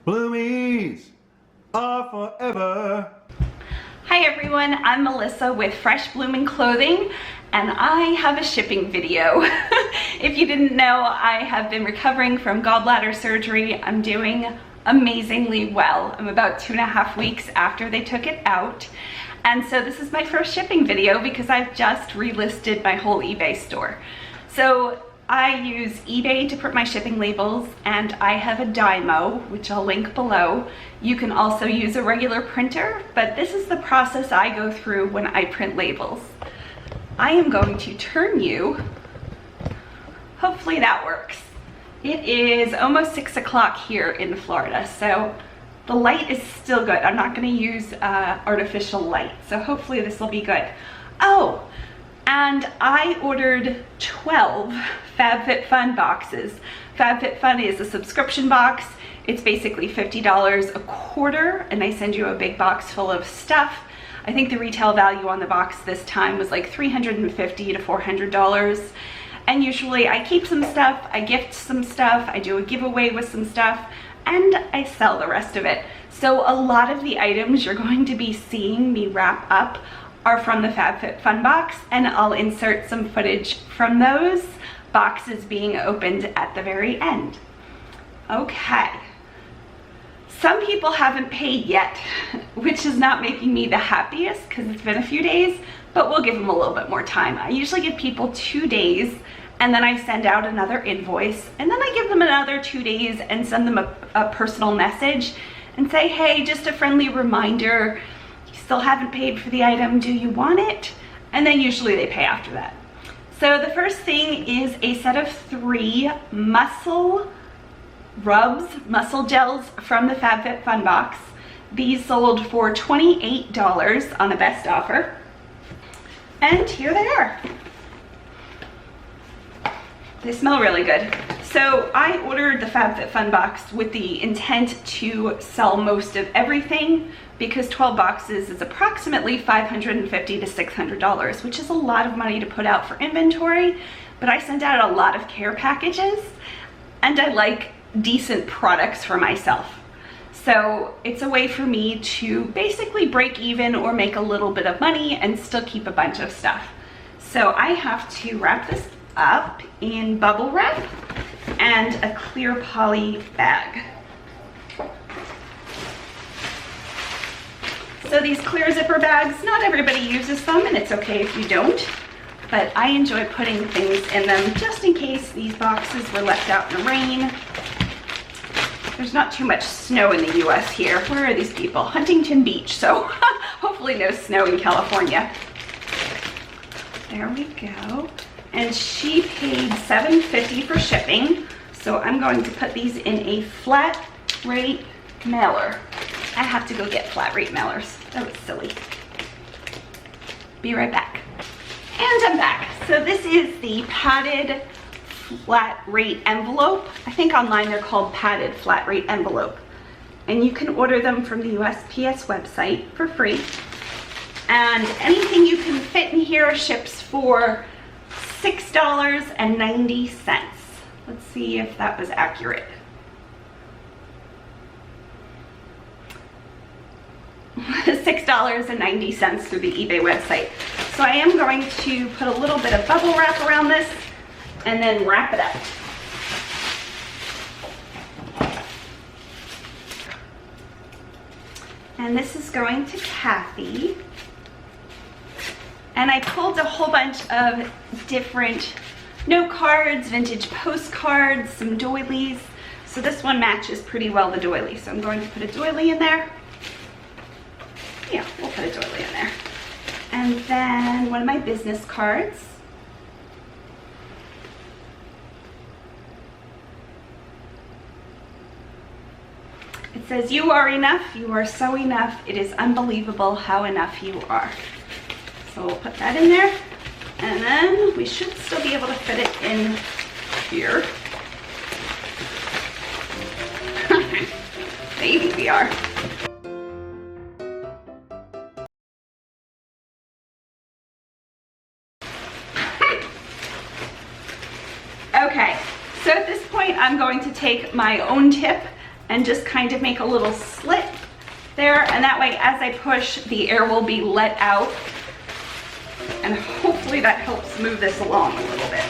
Bloomies are forever. Hi everyone, I'm Melissa with Fresh Blooming Clothing, and I have a shipping video. If you didn't know, I have been recovering from gallbladder surgery. I'm doing amazingly well. I'm about 2.5 weeks after they took it out. And so this is my first shipping video because I've just relisted my whole eBay store. So I use eBay to print my shipping labels, and I have a Dymo, which I'll link below. You can also use a regular printer, but this is the process I go through when I print labels. I am going to turn you, hopefully that works. It is almost 6 o'clock here in Florida, so the light is still good. I'm not gonna use artificial light, so hopefully this will be good. Oh, and I ordered 12 Fabfitfun boxes. Fabfitfun is a subscription box. It's basically $50 a quarter, and they send you a big box full of stuff. I think the retail value on the box this time was like $350 to $400. And usually I keep some stuff, I gift some stuff, I do a giveaway with some stuff, and I sell the rest of it. So a lot of the items you're going to be seeing me wrap up are from the Fabfitfun box, and I'll insert some footage from those boxes being opened at the very end. Okay. Some people haven't paid yet, which is not making me the happiest because it's been a few days, but we'll give them a little bit more time. I usually give people 2 days, and then I send out another invoice, and then I give them another 2 days and send them a personal message and say, hey, just a friendly reminder, you still haven't paid for the item, do you want it? And then usually they pay after that. So the first thing is a set of 3 muscle rubs, muscle gels from the Fabfitfun box. These sold for $28 on a best offer. And here they are. They smell really good. So I ordered the Fabfitfun box with the intent to sell most of everything because 12 boxes is approximately $550 to $600, which is a lot of money to put out for inventory, but I sent out a lot of care packages and I like decent products for myself. So it's a way for me to basically break even or make a little bit of money and still keep a bunch of stuff. So I have to wrap this up in bubble wrap and a clear poly bag. So these clear zipper bags, not everybody uses them, and it's okay if you don't, but I enjoy putting things in them just in case these boxes were left out in the rain. There's not too much snow in the US here. Where are these people? Huntington Beach, so hopefully no snow in California. There we go. And she paid $7.50 for shipping, so I'm going to put these in a flat rate mailer. I have to go get flat rate mailers. That was silly. Be right back. And I'm back. So this is the padded flat rate envelope. I think online they're called padded flat rate envelope. And you can order them from the USPS website for free. And anything you can fit in here ships for $6.90. Let's see if that was accurate. $6.90 through the eBay website. So I am going to put a little bit of bubble wrap around this and then wrap it up. And this is going to Kathy. And I pulled a whole bunch of different note cards, vintage postcards, some doilies. So this one matches pretty well the doily. So I'm going to put a doily in there. Yeah, we'll put a doily in there. And then one of my business cards. It says, you are enough, you are so enough, it is unbelievable how enough you are. So we'll put that in there, and then we should still be able to fit it in here. Maybe we are. Okay, so at this point I'm going to take my own tip and just kind of make a little slit there, and that way as I push, the air will be let out, and hopefully that helps move this along a little bit.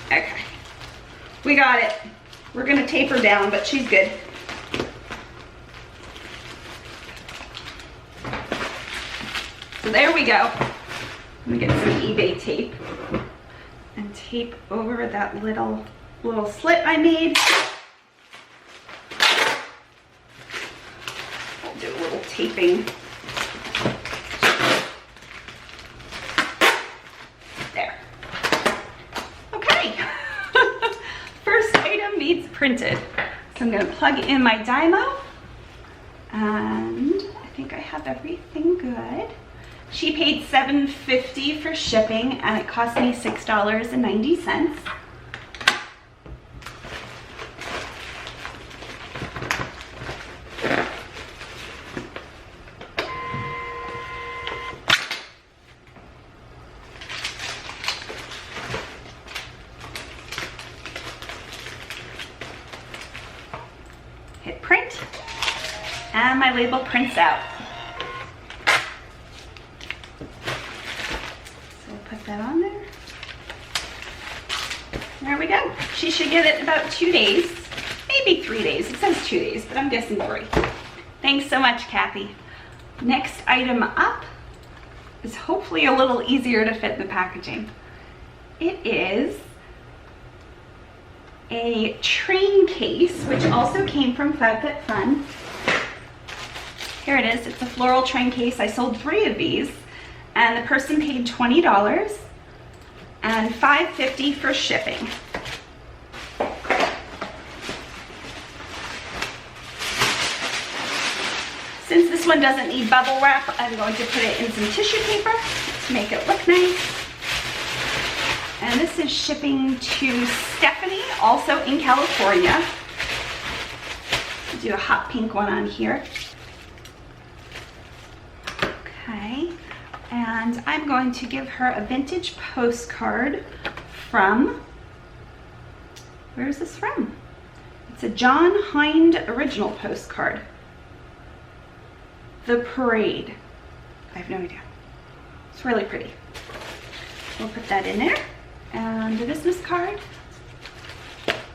Okay, we got it. We're gonna tape her down, but she's good. So there we go. Let me get some eBay tape and tape over that little slit I made. I'll do a little taping. There. Okay. First item needs printed. So I'm gonna plug in my Dymo, and I think I have everything good. She paid $7.50 for shipping, and it cost me $6.90. Hit print, and my label prints out. That on there. There we go. She should get it in about 2 days, maybe 3 days. It says 2 days, but I'm guessing 3. Thanks so much, Kathy. Next item up is hopefully a little easier to fit in the packaging. It is a train case, which also came from Fabfitfun. Here it is. It's a floral train case. I sold 3 of these. And the person paid $20 and $5.50 for shipping. Since this one doesn't need bubble wrap, I'm going to put it in some tissue paper to make it look nice. And this is shipping to Stephanie, also in California. I'll do a hot pink one on here. Okay. And I'm going to give her a vintage postcard from, where is this from? It's a John Hind original postcard. The Parade. I have no idea. It's really pretty. We'll put that in there. And a business card.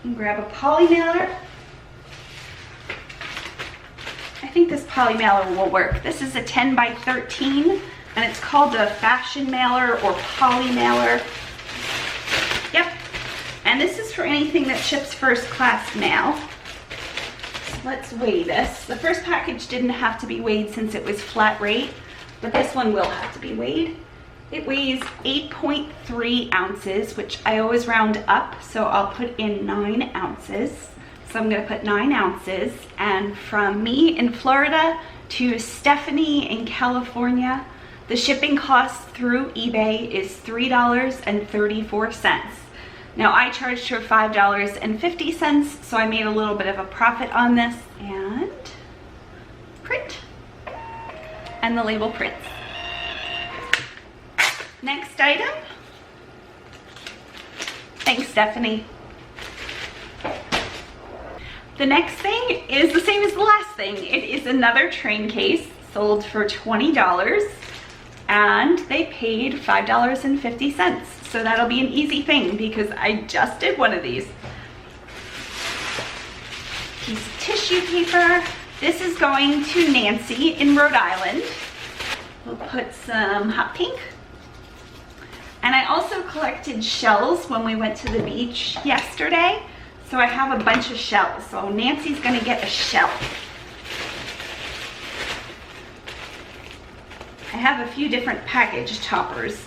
And grab a poly mailer. I think this poly mailer will work. This is a 10 by 13. And it's called a fashion mailer or poly mailer. Yep. And this is for anything that ships first class mail. So let's weigh this. The first package didn't have to be weighed since it was flat rate, but this one will have to be weighed. It weighs 8.3 ounces, which I always round up, so I'll put in 9 ounces. So I'm gonna put 9 ounces. And from me in Florida to Stephanie in California, the shipping cost through eBay is $3.34. Now I charged her $5.50, so I made a little bit of a profit on this. And print. And the label prints. Next item. Thanks, Stephanie. The next thing is the same as the last thing. It is another train case, sold for $20. And they paid $5.50. So that'll be an easy thing because I just did one of these. Piece of tissue paper. This is going to Nancy in Rhode Island. We'll put some hot pink. And I also collected shells when we went to the beach yesterday. So I have a bunch of shells. So Nancy's gonna get a shell. I have a few different package toppers.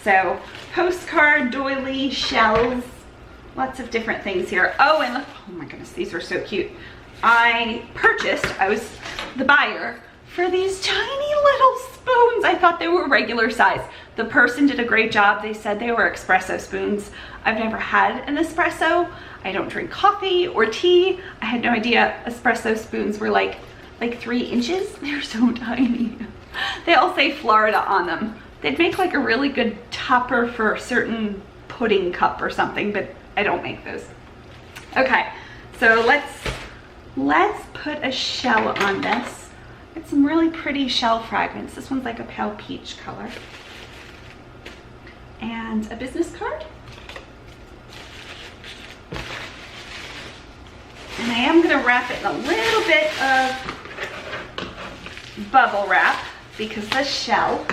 So postcard, doily, shells, lots of different things here. Oh, and oh my goodness, these are so cute. I was the buyer for these tiny little spoons. I thought they were regular size. The person did a great job. They said they were espresso spoons. I've never had an espresso. I don't drink coffee or tea. I had no idea espresso spoons were like 3 inches. They're so tiny. They all say Florida on them. They'd make like a really good topper for a certain pudding cup or something, but I don't make those. Okay, so let's put a shell on this. It's some really pretty shell fragments. This one's like a pale peach color. And a business card. And I am gonna wrap it in a little bit of bubble wrap because the shell.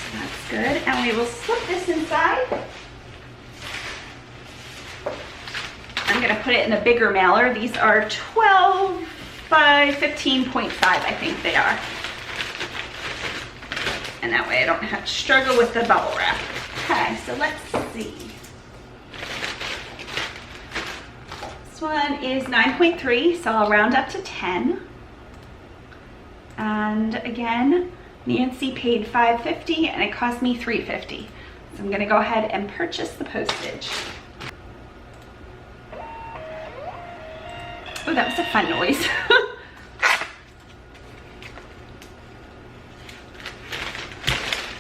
So that's good. And we will slip this inside. I'm gonna put it in a bigger mailer. These are 12 by 15.5, I think they are. And that way I don't have to struggle with the bubble wrap. Okay, so let's see. This one is 9.3, so I'll round up to 10. And again, Nancy paid $5.50 and it cost me $3.50. So I'm gonna go ahead and purchase the postage. Oh, that was a fun noise.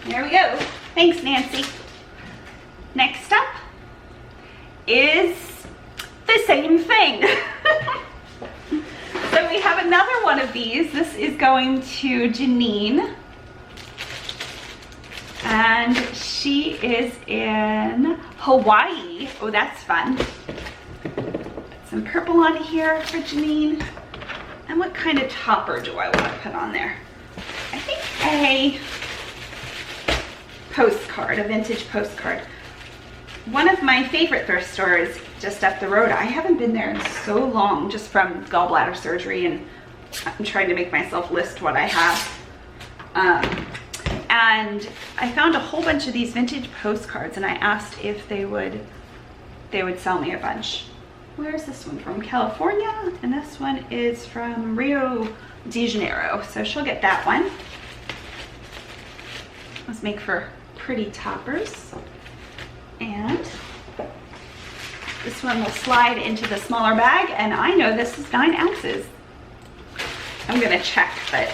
There we go. Thanks, Nancy. Next up is the same thing. So we have another one of these. This is going to Janine. And she is in Hawaii. Oh, that's fun. Some purple on here for Janine. And what kind of topper do I want to put on there? I think a postcard, a vintage postcard. One of my favorite thrift stores just up the road. I haven't been there in so long, just from gallbladder surgery, and I'm trying to make myself list what I have. And I found a whole bunch of these vintage postcards, and I asked if they would sell me a bunch. Where's this one from? California, and this one is from Rio de Janeiro. So she'll get that one. Let's make for pretty toppers. And this one will slide into the smaller bag, and I know this is 9 ounces. I'm gonna check, but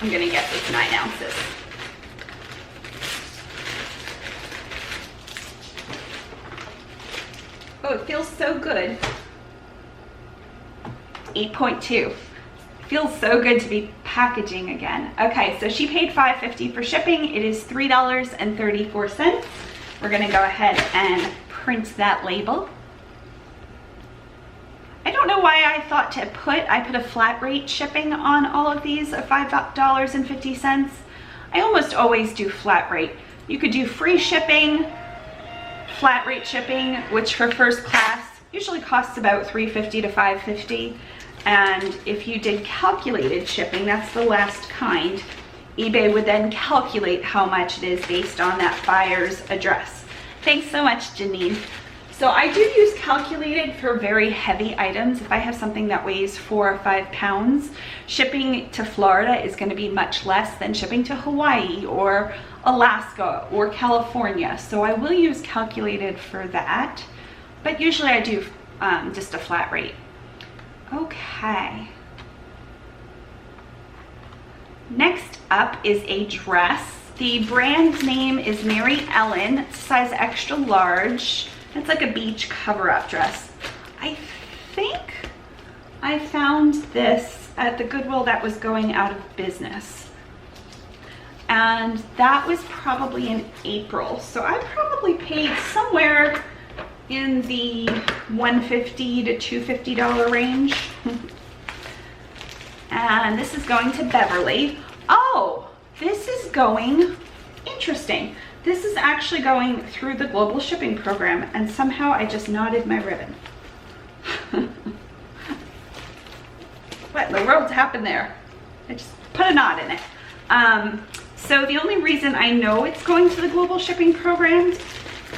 I'm gonna guess it's 9 ounces. Oh, it feels so good. 8.2. Feels so good to be packaging again. Okay, so she paid $5.50 for shipping. It is $3.34. We're gonna go ahead and print that label. I don't know why I thought to I put a flat rate shipping on all of these of $5.50. I almost always do flat rate. You could do free shipping, flat rate shipping, which for first class usually costs about $3.50 to $5.50. And if you did calculated shipping, that's the last kind, eBay would then calculate how much it is based on that buyer's address. Thanks so much, Janine. So I do use calculated for very heavy items. If I have something that weighs 4 or 5 pounds, shipping to Florida is going to be much less than shipping to Hawaii or Alaska or California. So I will use calculated for that, but usually I do just a flat rate. Okay. Next up is a dress. The brand name is Mary Ellen. It's size extra large. It's like a beach cover-up dress. I think I found this at the Goodwill that was going out of business. And that was probably in April. So I probably paid somewhere in the $150 to $250 range. And this is going to Beverly. Oh, this is going, interesting. This is actually going through the global shipping program, and somehow I just knotted my ribbon. What in the world's happened there? I just put a knot in it. So the only reason I know it's going to the global shipping program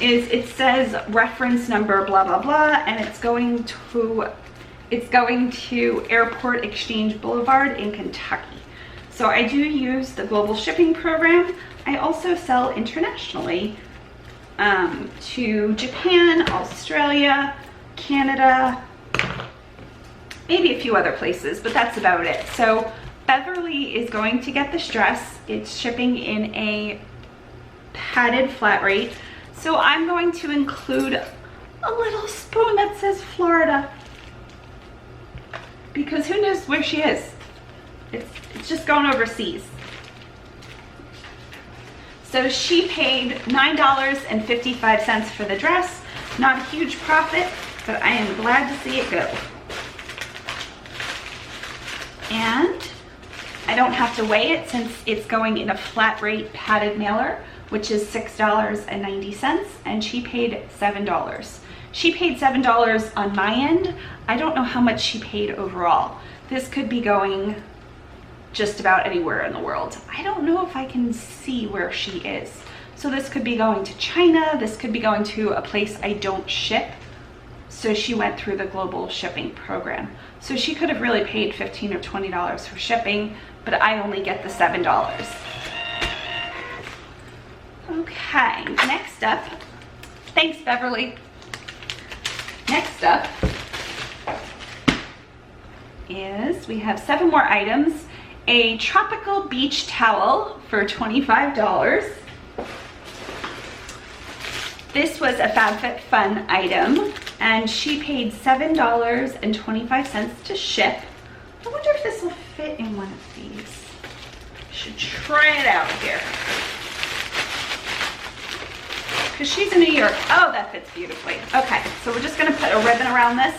is it says reference number blah blah blah, and it's going to Airport Exchange Boulevard in Kentucky. So I do use the global shipping program. I also sell internationally to Japan, Australia, Canada, maybe a few other places, but that's about it. So Beverly is going to get this dress. It's shipping in a padded flat rate. So I'm going to include a little spoon that says Florida, because who knows where she is. It's just going overseas. So she paid $9.55 for the dress. Not a huge profit, but I am glad to see it go. And I don't have to weigh it since it's going in a flat rate padded mailer, which is $6.90, and she paid $7. She paid $7 on my end. I don't know how much she paid overall. This could be going just about anywhere in the world. I don't know if I can see where she is. So this could be going to China. This could be going to a place I don't ship. So she went through the global shipping program. So she could have really paid $15 or $20 for shipping, but I only get the $7. Okay, next up, thanks Beverly. Next up is, we have 7 more items. A tropical beach towel for $25. This was a Fabfitfun item, and she paid $7.25 to ship. I wonder if this will fit in one of these. I should try it out here. Because she's in New York. Oh, that fits beautifully. Okay, so we're just gonna put a ribbon around this.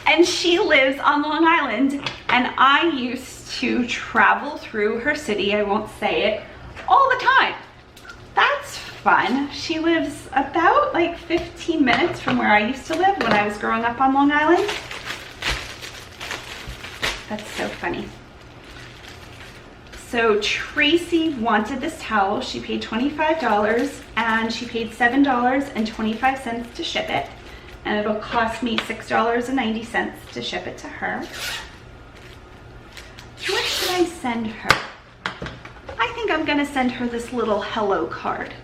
And she lives on Long Island, and I used to travel through her city, I won't say it, all the time. That's fun. She lives about like 15 minutes from where I used to live when I was growing up on Long Island. That's so funny. So Tracy wanted this towel. She paid $25 and she paid $7.25 to ship it. And it'll cost me $6.90 to ship it to her. What should I send her? I think I'm gonna send her this little hello card.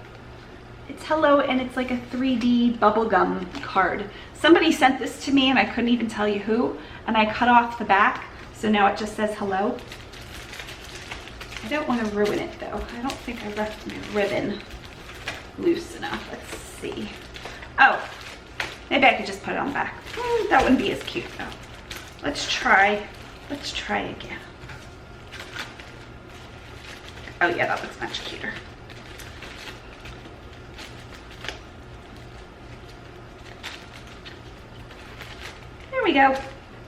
It's hello, and it's like a 3D bubblegum card. Somebody sent this to me and I couldn't even tell you who, and I cut off the back, so now it just says hello. I don't want to ruin it though. I don't think I left my ribbon loose enough. Let's see. Oh, maybe I could just put it on the back. That wouldn't be as cute though. Let's try again. Oh yeah, that looks much cuter. There we go.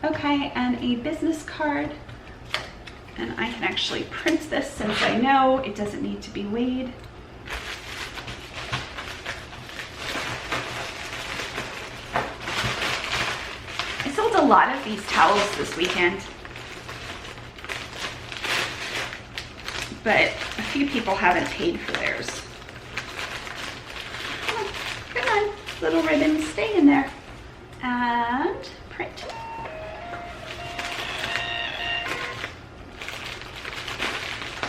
Okay, and a business card. And I can actually print this since I know it doesn't need to be weighed. I sold a lot of these towels this weekend, but a few people haven't paid for theirs. Oh, come on, little ribbons, stay in there. And print.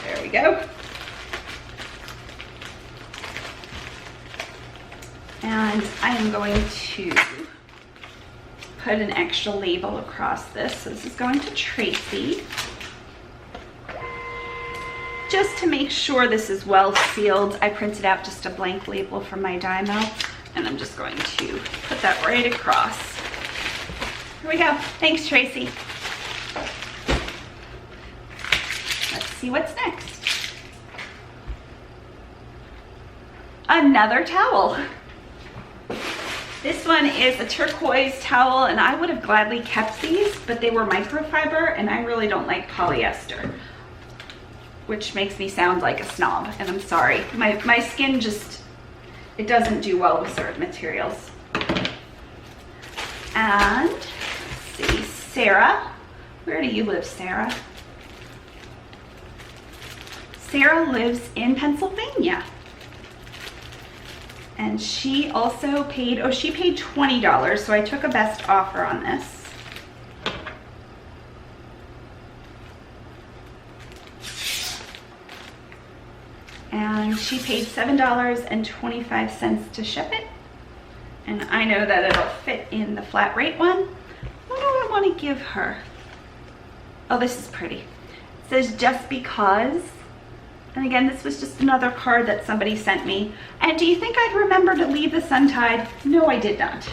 There we go. And I am going to put an extra label across this. So this is going to Tracy. Just to make sure this is well sealed, I printed out just a blank label from my Dymo, and I'm just going to put that right across. Here we go. Thanks, Tracy. Let's see what's next. Another towel. This one is a turquoise towel, and I would have gladly kept these, but they were microfiber, and I really don't like polyester, which makes me sound like a snob, and I'm sorry. My skin just, it doesn't do well with certain materials. And let's see, Sarah. Where do you live, Sarah? Sarah lives in Pennsylvania. And she also paid, oh, she paid $20, so I took a best offer on this. And she paid $7.25 to ship it. And I know that it'll fit in the flat rate one. What do I want to give her? Oh, this is pretty. It says just because. And again, this was just another card that somebody sent me. And do you think I'd remember to leave this untied? No, I did not.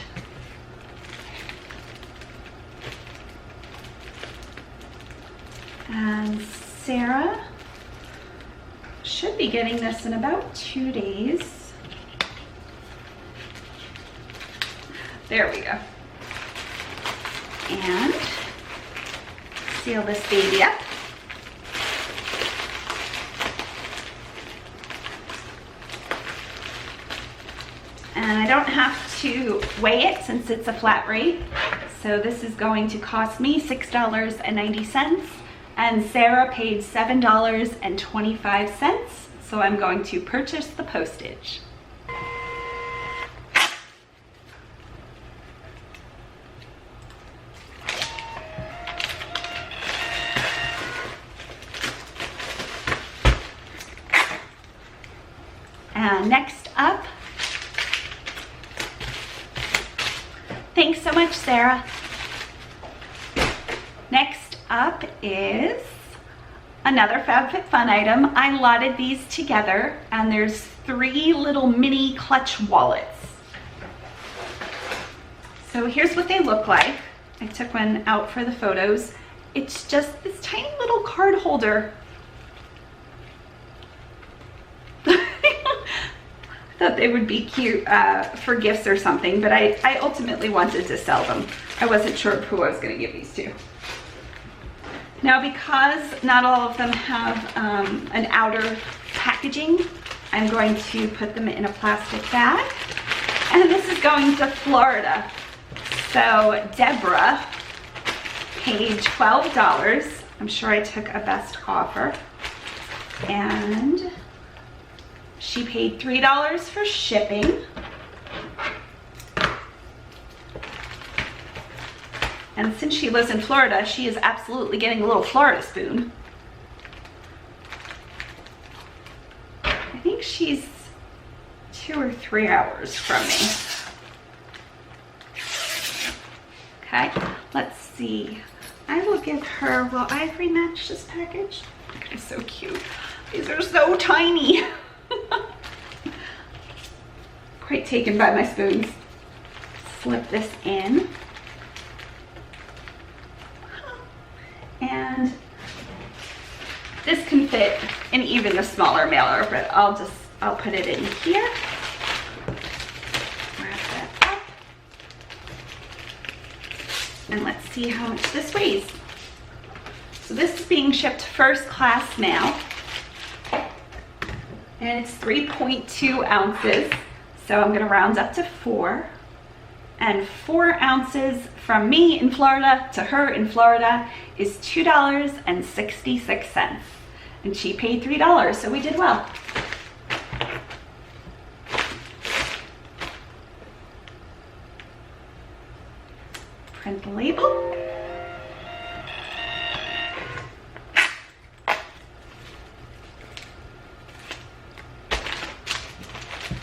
And Sarah should be getting this in about 2 days. There we go. And seal this baby up. And I don't have to weigh it since it's a flat rate. So this is going to cost me $6.90. And Sarah paid $7.25. So I'm going to purchase the postage. And next up, thanks so much, Sarah. Next up is another Fabfitfun item. I lotted these together, and there's 3 little mini clutch wallets. So here's what they look like. I took one out for the photos. It's just this tiny little card holder. Thought they would be cute for gifts or something, but I ultimately wanted to sell them. I wasn't sure who I was going to give these to. Now, because not all of them have an outer packaging, I'm going to put them in a plastic bag. And this is going to Florida. So Deborah paid $12. I'm sure I took a best offer. And she paid $3 for shipping. And since she lives in Florida, she is absolutely getting a little Florida spoon. I think she's 2 or 3 hours from me. Okay, let's see. I will give her, will Ivory match this package? Okay, so cute. These are so tiny. Quite taken by my spoons. Slip this in. And this can fit in even the smaller mailer, but I'll put it in here. Wrap that up. And let's see how much this weighs. So this is being shipped first class mail. And it's 3.2 ounces. So I'm gonna round up to 4. And 4 ounces from me in Florida to her in Florida is $2.66. And she paid $3, so we did well. Print the label.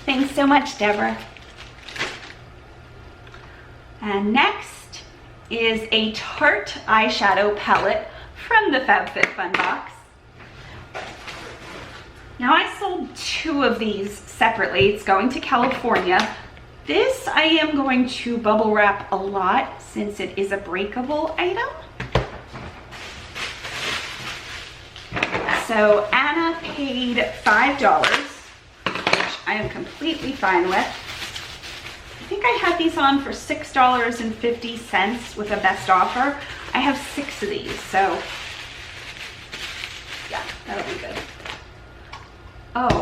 Thanks so much, Deborah. And next is a Tarte eyeshadow palette from the Fabfitfun box. Now I sold 2 of these separately. It's going to California. This I am going to bubble wrap a lot since it is a breakable item. So Anna paid $5. I am completely fine with. I think I had these on for $6.50 with a best offer. I have 6 of these, so yeah, that'll be good. Oh,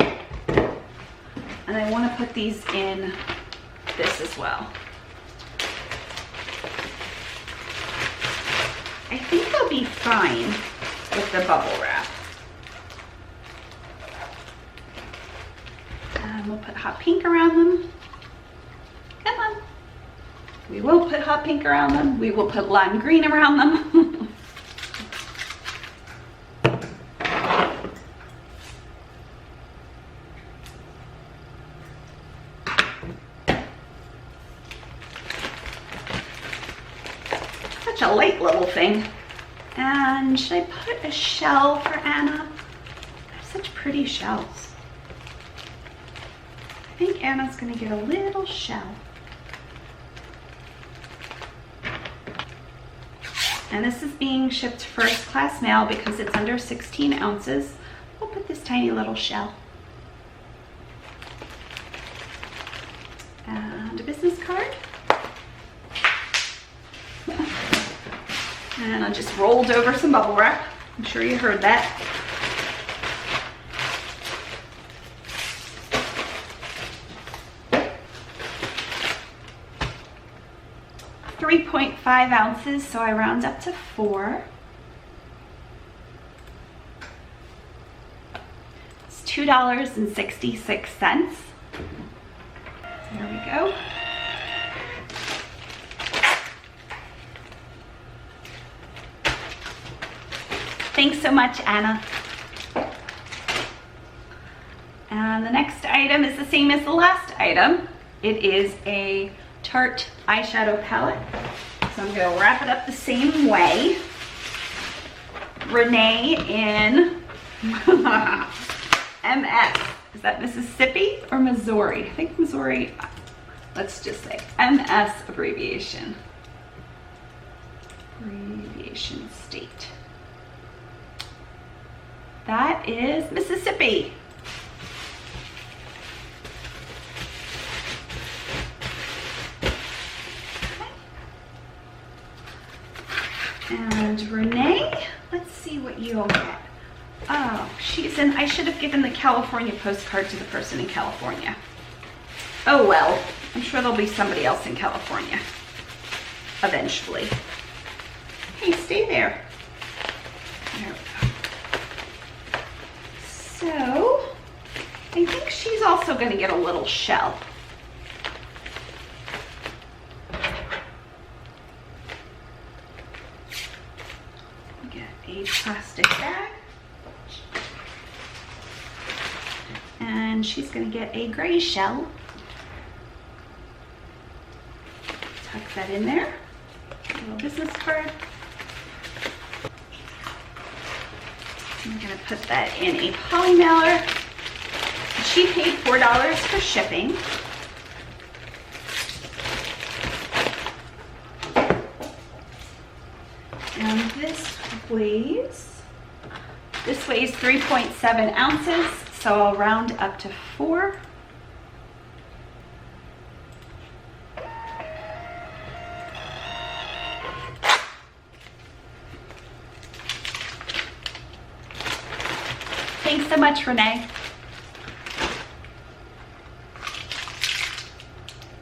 and I want to put these in this as well. I think they'll be fine with the bubble wrap. And we'll put hot pink around them. Come on. We will put hot pink around them. We will put lime green around them. Such a light little thing. And should I put a shell for Anna? I have such pretty shells. I think Anna's gonna get a little shell. And this is being shipped first class mail because it's under 16 ounces. We'll put this tiny little shell. And a business card. And I just rolled over some bubble wrap. I'm sure you heard that. .5 ounces, so I round up to 4. It's $2.66. There we go. Thanks so much, Anna. And the next item is the same as the last item. It is a Tarte eyeshadow palette. So I'm going to wrap it up the same way. Renee in MS. Is that Mississippi or Missouri? I think Missouri. Let's just say MS abbreviation. Abbreviation state. That is Mississippi. And Renee, let's see what you'll get. Oh, she's in, I should have given the California postcard to the person in California. Oh well, I'm sure there'll be somebody else in California eventually. Hey, stay there. There we go. So, I think she's also going to get a little shell. A plastic bag, and she's going to get a gray shell. Tuck that in there. A little business card. I'm going to put that in a poly mailer. She paid $4 for shipping. And this weighs 3.7 ounces, so I'll round up to 4. Thanks so much, Renee.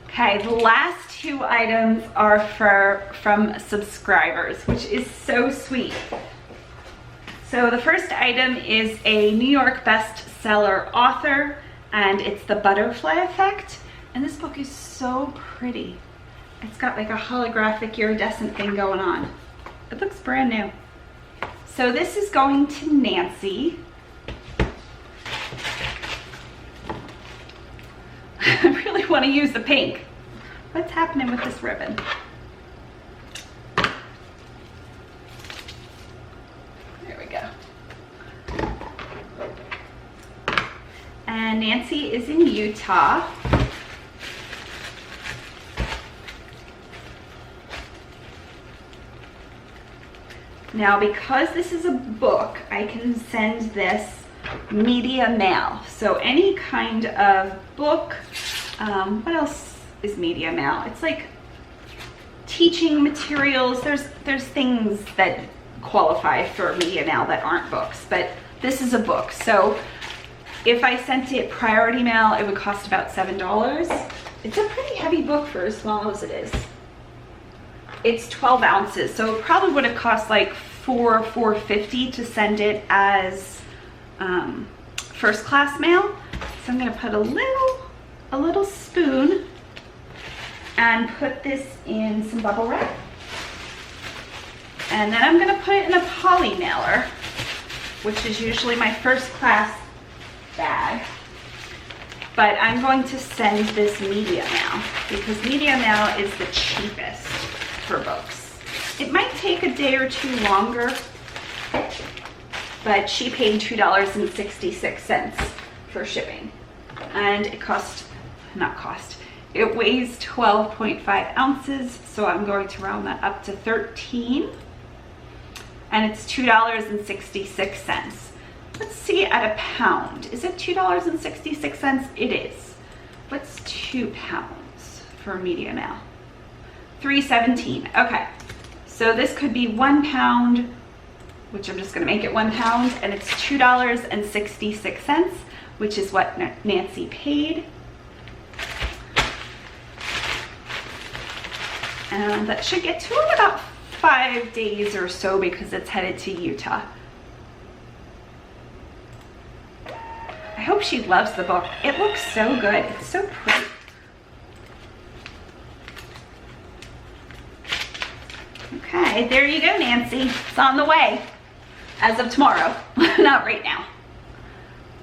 Okay, the last 2 items are from subscribers, which is so sweet. So the first item is a New York bestseller author, and it's The Butterfly Effect. And this book is so pretty. It's got like a holographic iridescent thing going on. It looks brand new. So this is going to Nancy. I really want to use the pink. What's happening with this ribbon? There we go. And Nancy is in Utah. Now, because this is a book, I can send this media mail. So any kind of book, what else is media mail? It's like teaching materials. There's things that qualify for media mail that aren't books, but this is a book. So if I sent it priority mail, it would cost about $7. It's a pretty heavy book for as small as it is. It's 12 ounces, so it probably would have cost like $4.50 to send it as first class mail. So I'm gonna put a little spoon and put this in some bubble wrap. And then I'm gonna put it in a poly mailer, which is usually my first class bag. But I'm going to send this media mail because media mail is the cheapest for books. It might take a day or two longer, but she paid $2.66 for shipping. And it it weighs 12.5 ounces, so I'm going to round that up to 13. And it's $2.66. Let's see at a pound. Is it $2.66? It is. What's 2 pounds for media now? $3.17. Okay, so this could be 1 pound, which I'm just gonna make it 1 pound, and it's $2.66, which is what Nancy paid. And that should get to it in about 5 days or so because it's headed to Utah. I hope she loves the book. It looks so good. It's so pretty. Okay, there you go, Nancy. It's on the way as of tomorrow, not right now.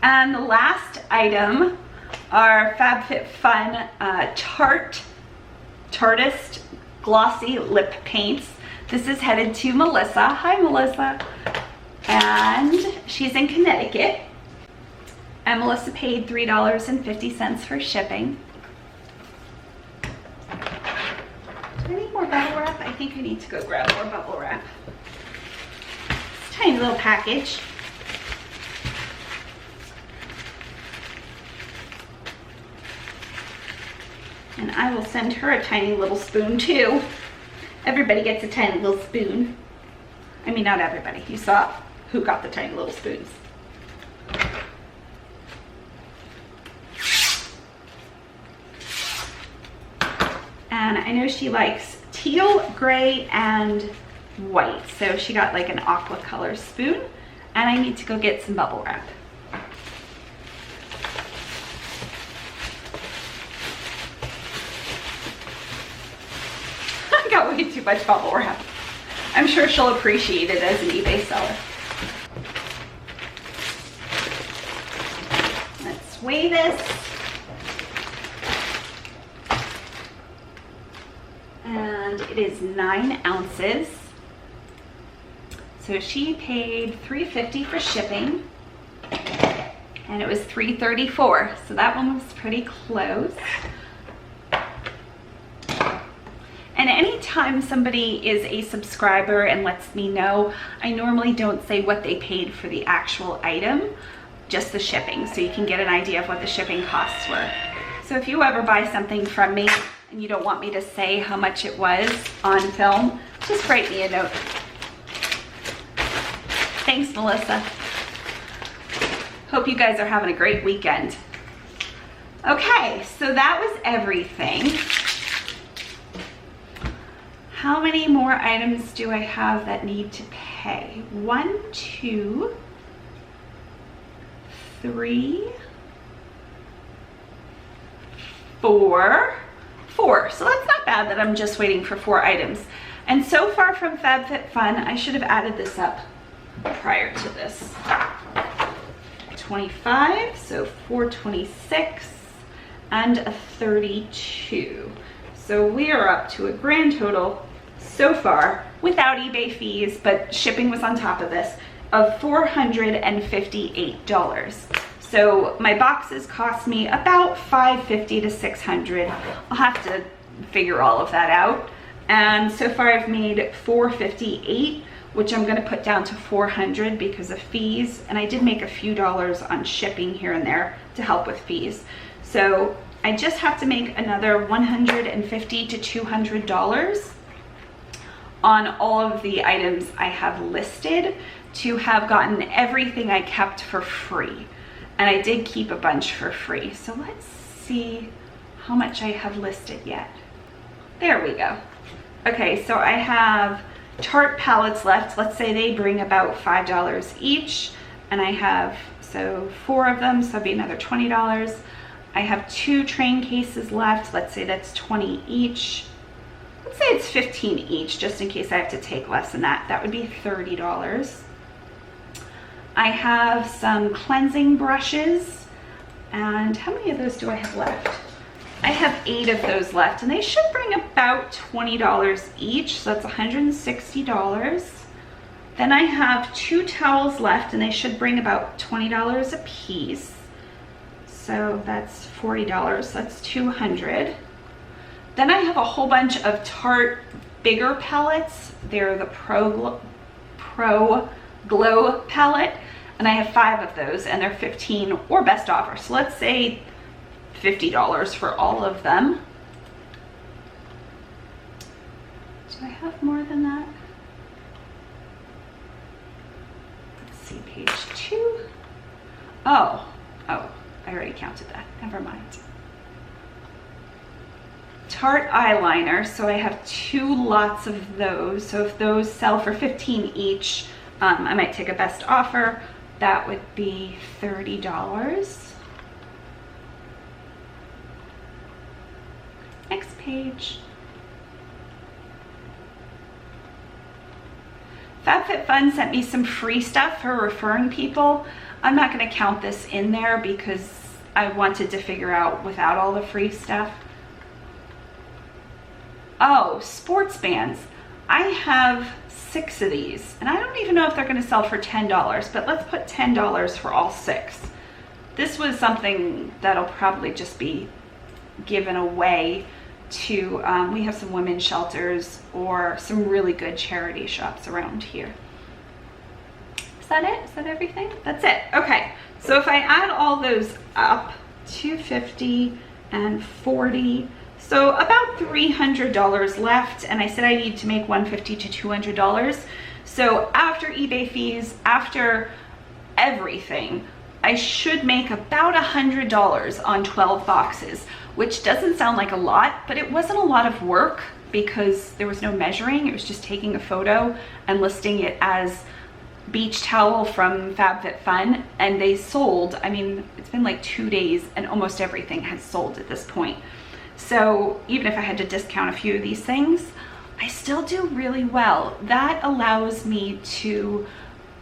And the last item are Fabfitfun Turist Glossy Lip Paints. This is headed to Mellissa. Hi, Mellissa. And she's in Connecticut. And Mellissa paid $3.50 for shipping. Do I need more bubble wrap? I think I need to go grab more bubble wrap. It's a tiny little package. And I will send her a tiny little spoon too. Everybody gets a tiny little spoon. I mean, not everybody. You saw who got the tiny little spoons. And I know she likes teal, gray, and white. So she got like an aqua color spoon. And I need to go get some bubble wrap. I got way too much bubble wrap. I'm sure she'll appreciate it as an eBay seller. Let's weigh this. And it is 9 ounces. So she paid $3.50 for shipping. And it was $3.34. So that one was pretty close. And anytime somebody is a subscriber and lets me know, I normally don't say what they paid for the actual item, just the shipping, so you can get an idea of what the shipping costs were. So if you ever buy something from me and you don't want me to say how much it was on film, just write me a note. Thanks, Mellissa. Hope you guys are having a great weekend. Okay, so that was everything. How many more items do I have that need to pay? 1, 2, 3, 4. So that's not bad that I'm just waiting for 4 items. And so far from Fabfitfun, I should have added this up prior to this. 25, so 426, and a 32. So we are up to a grand total so far, without eBay fees, but shipping was on top of this, of $458. So my boxes cost me about $550 to $600. I'll have to figure all of that out. And so far I've made $458, which I'm gonna put down to $400 because of fees. And I did make a few dollars on shipping here and there to help with fees. So I just have to make another $150 to $200 on all of the items I have listed to have gotten everything I kept for free. And I did keep a bunch for free. So let's see how much I have listed yet. There we go. Okay, so I have Tarte palettes left. Let's say they bring about $5 each. And I have, so 4 of them, so that'd be another $20. I have 2 train cases left. Let's say that's 20 each. Let's say it's 15 each, just in case I have to take less than that. That would be $30. I have some cleansing brushes. And how many of those do I have left? I have 8 of those left, and they should bring about $20 each, so that's $160. Then I have 2 towels left, and they should bring about $20 a piece. So that's $40, that's $200. Then I have a whole bunch of Tarte bigger palettes. They're the Pro Glow palette, and I have 5 of those, and they're 15 or best offer. So let's say $50 for all of them. Do I have more than that? Let's see, page 2. Oh, I already counted that. Never mind. Tarte eyeliner, so I have 2 lots of those. So if those sell for 15 each, I might take a best offer. That would be $30. Next page. Fabfitfun sent me some free stuff for referring people. I'm not going to count this in there because I wanted to figure out without all the free stuff. Oh, sports bands. I have 6 of these, and I don't even know if they're going to sell for $10, but let's put $10 for all 6. This was something that'll probably just be given away to, we have some women's shelters or some really good charity shops around here. Is that it? Is that everything? That's it. Okay, so if I add all those up, $250 and $40, so about $300 left, and I said I need to make $150 to $200. So after eBay fees, after everything, I should make about $100 on 12 boxes, which doesn't sound like a lot, but it wasn't a lot of work because there was no measuring. It was just taking a photo and listing it as beach towel from Fabfitfun, and they sold. I mean, it's been like 2 days and almost everything has sold at this point. So even if I had to discount a few of these things, I still do really well. That allows me to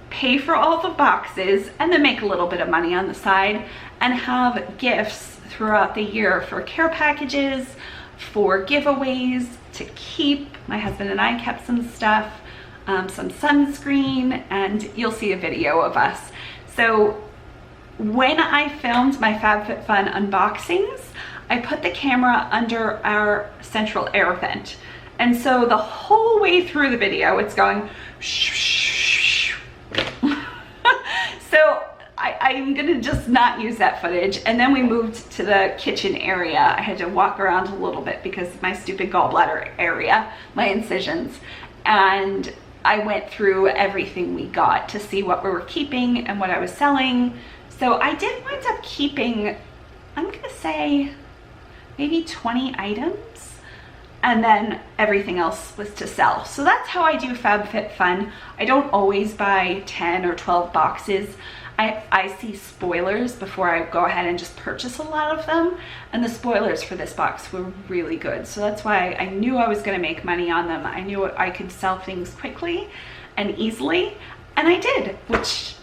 pay for all the boxes and then make a little bit of money on the side and have gifts throughout the year for care packages, for giveaways, to keep. My husband and I kept some stuff, some sunscreen, and you'll see a video of us. So when I filmed my Fabfitfun unboxings, I put the camera under our central air vent. And so the whole way through the video, it's going shh, shh, shh. So I'm gonna just not use that footage. And then we moved to the kitchen area. I had to walk around a little bit because of my stupid gallbladder area, my incisions. And I went through everything we got to see what we were keeping and what I was selling. So I did wind up keeping, I'm gonna say, maybe 20 items, and then everything else was to sell. So that's how I do Fabfitfun. I don't always buy 10 or 12 boxes. I see spoilers before I go ahead and just purchase a lot of them, and the spoilers for this box were really good. So that's why I knew I was gonna make money on them. I knew I could sell things quickly and easily, and I did, which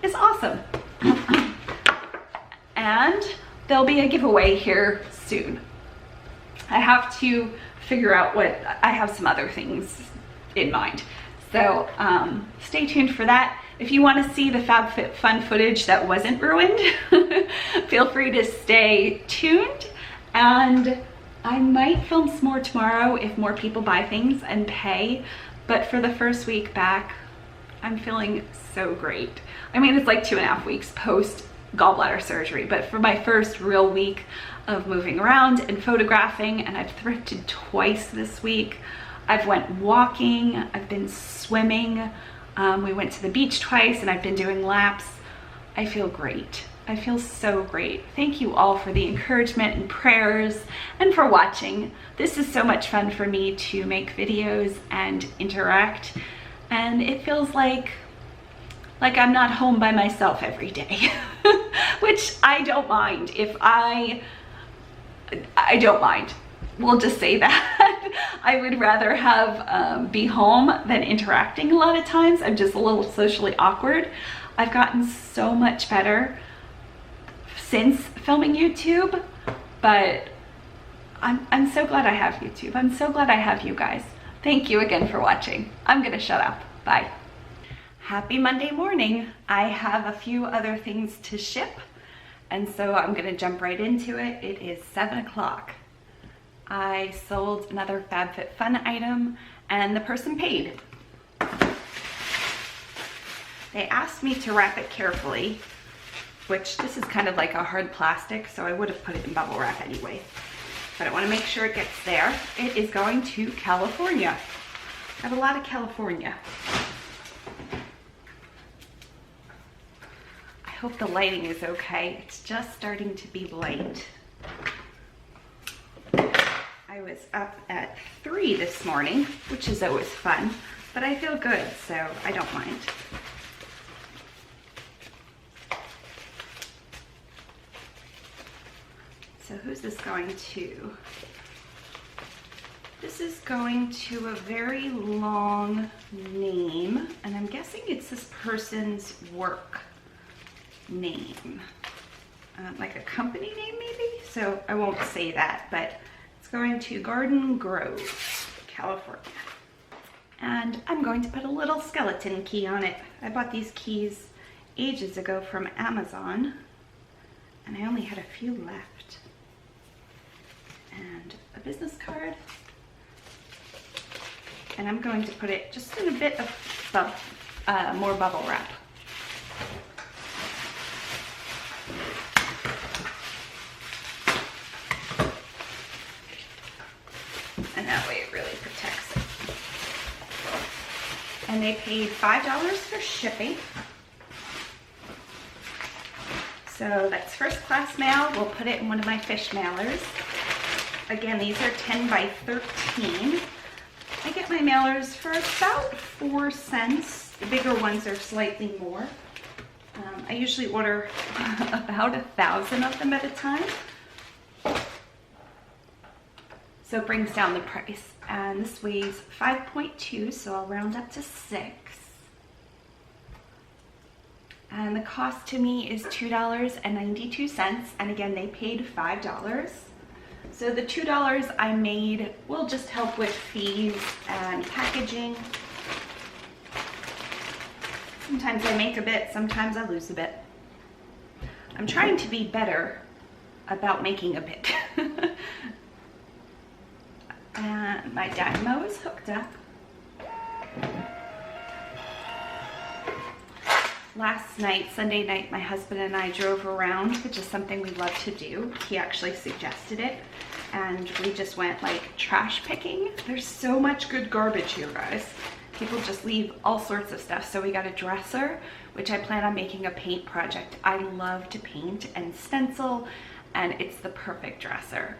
is awesome. And there'll be a giveaway here soon. I have to figure out what, I have some other things in mind. So stay tuned for that. If you want to see the Fabfitfun footage that wasn't ruined, feel free to stay tuned. And I might film some more tomorrow if more people buy things and pay. But for the first week back, I'm feeling so great. I mean, it's like 2.5 weeks post gallbladder surgery, but for my first real week of moving around and photographing, and I've thrifted twice this week. I've went walking, I've been swimming, we went to the beach twice, and I've been doing laps. I feel great. I feel so great. Thank you all for the encouragement and prayers and for watching. This is so much fun for me to make videos and interact, and it feels like I'm not home by myself every day, which I don't mind. If I don't mind. We'll just say that. I would rather have be home than interacting a lot of times. I'm just a little socially awkward. I've gotten so much better since filming YouTube, but I'm so glad I have YouTube. I'm so glad I have you guys. Thank you again for watching. I'm gonna shut up. Bye. Happy Monday morning. I have a few other things to ship, and so I'm gonna jump right into it. It is 7 o'clock. I sold another Fabfitfun item and the person paid. They asked me to wrap it carefully, which this is kind of like a hard plastic, so I would have put it in bubble wrap anyway. But I want to make sure it gets there. It is going to California. I have a lot of California. I hope the lighting is okay. It's just starting to be light. I was up at 3 this morning, which is always fun, but I feel good, so I don't mind. So who's this going to? This is going to a very long name, and I'm guessing it's this person's work name. Like a company name maybe? So I won't say that, but it's going to Garden Grove, California. And I'm going to put a little skeleton key on it. I bought these keys ages ago from Amazon, and I only had a few left. And a business card. And I'm going to put it just in a bit of more bubble wrap. And that way it really protects it. And they paid $5 for shipping. So that's first class mail. We'll put it in one of my fish mailers. Again, these are 10 by 13. I get my mailers for about 4 cents. The bigger ones are slightly more. I usually order about 1,000 of them at a time. So it brings down the price. And this weighs 5.2, so I'll round up to 6. And the cost to me is $2.92. And again, they paid $5. So the $2 I made will just help with fees and packaging. Sometimes I make a bit, sometimes I lose a bit. I'm trying to be better about making a bit. And my Dymo is hooked up. Last night, Sunday night, my husband and I drove around, which is something we love to do. He actually suggested it, and we just went like trash picking. There's so much good garbage here, guys. People just leave all sorts of stuff. So we got a dresser, which I plan on making a paint project. I love to paint and stencil, and it's the perfect dresser.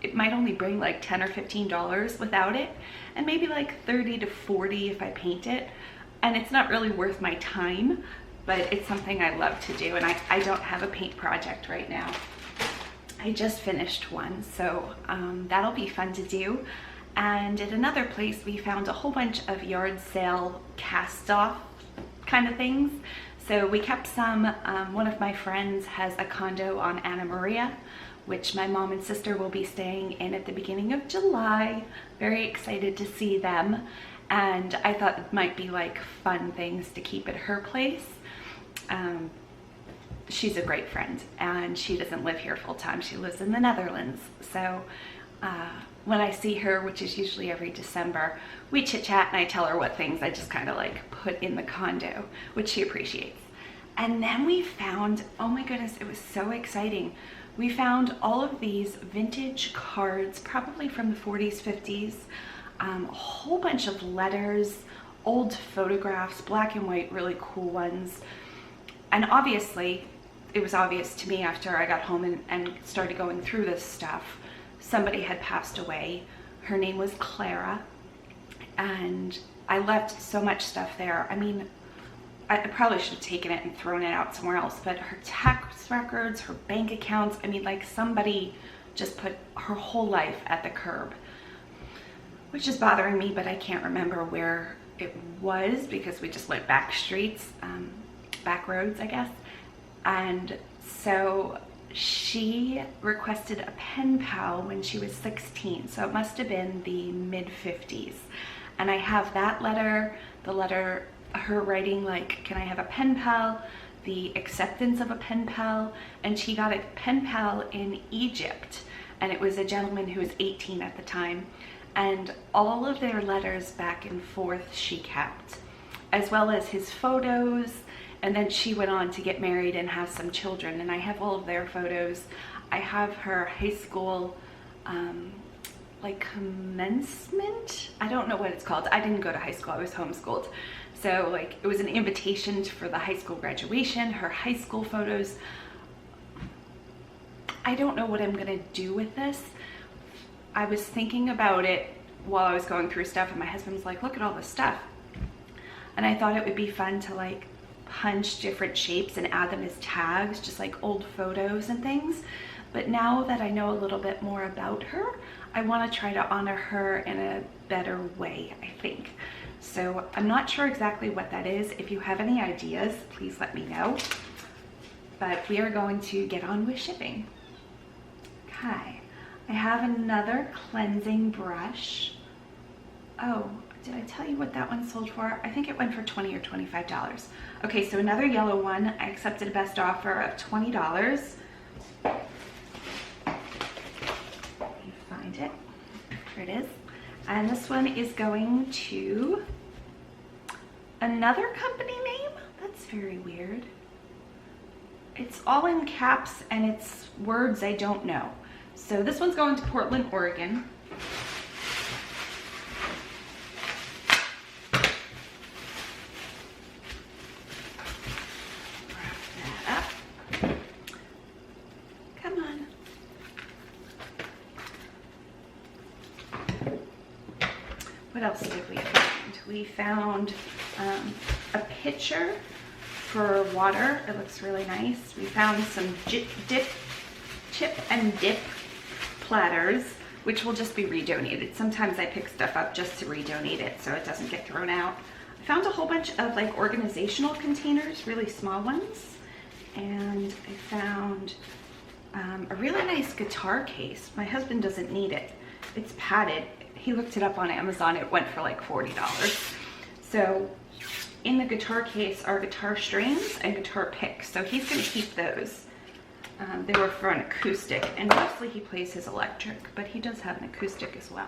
It might only bring like $10 or $15 without it, and maybe like 30 to 40 if I paint it. And it's not really worth my time, but it's something I love to do, and I don't have a paint project right now. I just finished one, so that'll be fun to do. And at another place, we found a whole bunch of yard sale cast-off kind of things. So we kept some. One of my friends has a condo on Anna Maria, which my mom and sister will be staying in at the beginning of July. Very excited to see them. And I thought it might be like fun things to keep at her place. She's a great friend, and she doesn't live here full time. She lives in the Netherlands. So when I see her, which is usually every December, we chit chat and I tell her what things I just kind of like put in the condo, which she appreciates. And then we found, oh my goodness, it was so exciting. We found all of these vintage cards, probably from the 40s, 50s, a whole bunch of letters, old photographs, black and white, really cool ones. And obviously, it was obvious to me after I got home and started going through this stuff, somebody had passed away. Her name was Clara, and I left so much stuff there. I mean, I probably should have taken it and thrown it out somewhere else, but her tax records, her bank accounts, I mean, like somebody just put her whole life at the curb, which is bothering me, but I can't remember where it was because we just went back streets, back roads, I guess. And so she requested a pen pal when she was 16, so it must have been the mid-50s. And I have that letter, the letter, her writing like, can I have a pen pal, the acceptance of a pen pal, and she got a pen pal in Egypt, and it was a gentleman who was 18 at the time, and all of their letters back and forth she kept, as well as his photos. And then she went on to get married and have some children, and I have all of their photos. I have her high school like commencement, I don't know what it's called. I didn't go to high school, I was homeschooled. So like it was an invitation for the high school graduation, her high school photos. I don't know what I'm gonna do with this. I was thinking about it while I was going through stuff, and my husband was like, look at all this stuff. And I thought it would be fun to like punch different shapes and add them as tags, just like old photos and things. But now that I know a little bit more about her, I want to try to honor her in a better way, I think. So I'm not sure exactly what that is. If you have any ideas, please let me know. But we are going to get on with shipping. Okay, I have another cleansing brush. Oh, did I tell you what that one sold for? I think it went for $20 or $25. Okay, so another yellow one. I accepted a best offer of $20. You find it. Here it is. And this one is going to another company name. That's very weird. It's all in caps and it's words I don't know. So this one's going to Portland, Oregon. What else did we find? We found a pitcher for water. It looks really nice. We found some chip and dip platters, which will just be redonated. Sometimes I pick stuff up just to redonate it so it doesn't get thrown out. I found a whole bunch of like organizational containers, really small ones. And I found a really nice guitar case. My husband doesn't need it. It's padded. He looked it up on Amazon. It went for like $40. So in the guitar case are guitar strings and guitar picks. So he's going to keep those. They were for an acoustic, and mostly he plays his electric, but he does have an acoustic as well.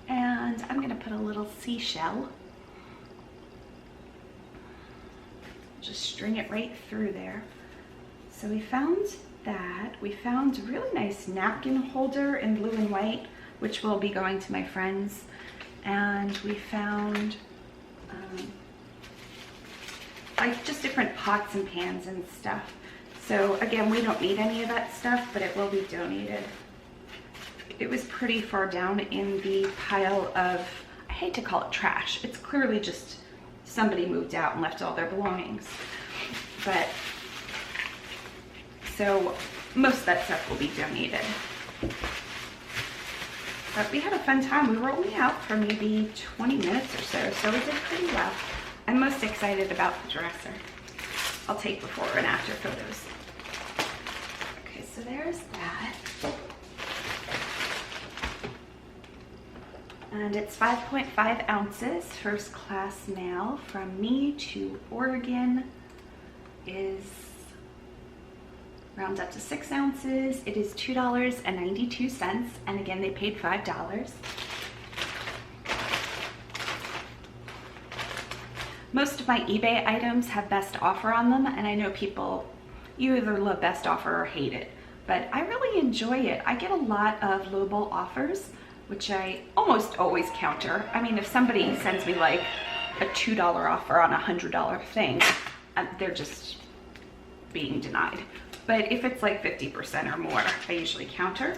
And I'm going to put a little seashell. Just string it right through there. So we found that. We found a really nice napkin holder in blue and white, which will be going to my friends. And we found like just different pots and pans and stuff. So again, we don't need any of that stuff, but it will be donated. It was pretty far down in the pile of, I hate to call it trash. It's clearly just somebody moved out and left all their belongings. But so most of that stuff will be donated. But we had a fun time. We were only out for maybe 20 minutes or so, so we did pretty well. I'm most excited about the dresser. I'll take before and after photos. Okay, so there's that. And it's 5.5 ounces, first class mail from me to Oregon. Is rounds up to 6 ounces. It is $2.92, and again, they paid $5. Most of my eBay items have best offer on them, and I know people, you either love best offer or hate it, but I really enjoy it. I get a lot of lowball offers, which I almost always counter. I mean, if somebody sends me like a $2 offer on a $100 thing, they're just being denied. But if it's like 50% or more, I usually counter.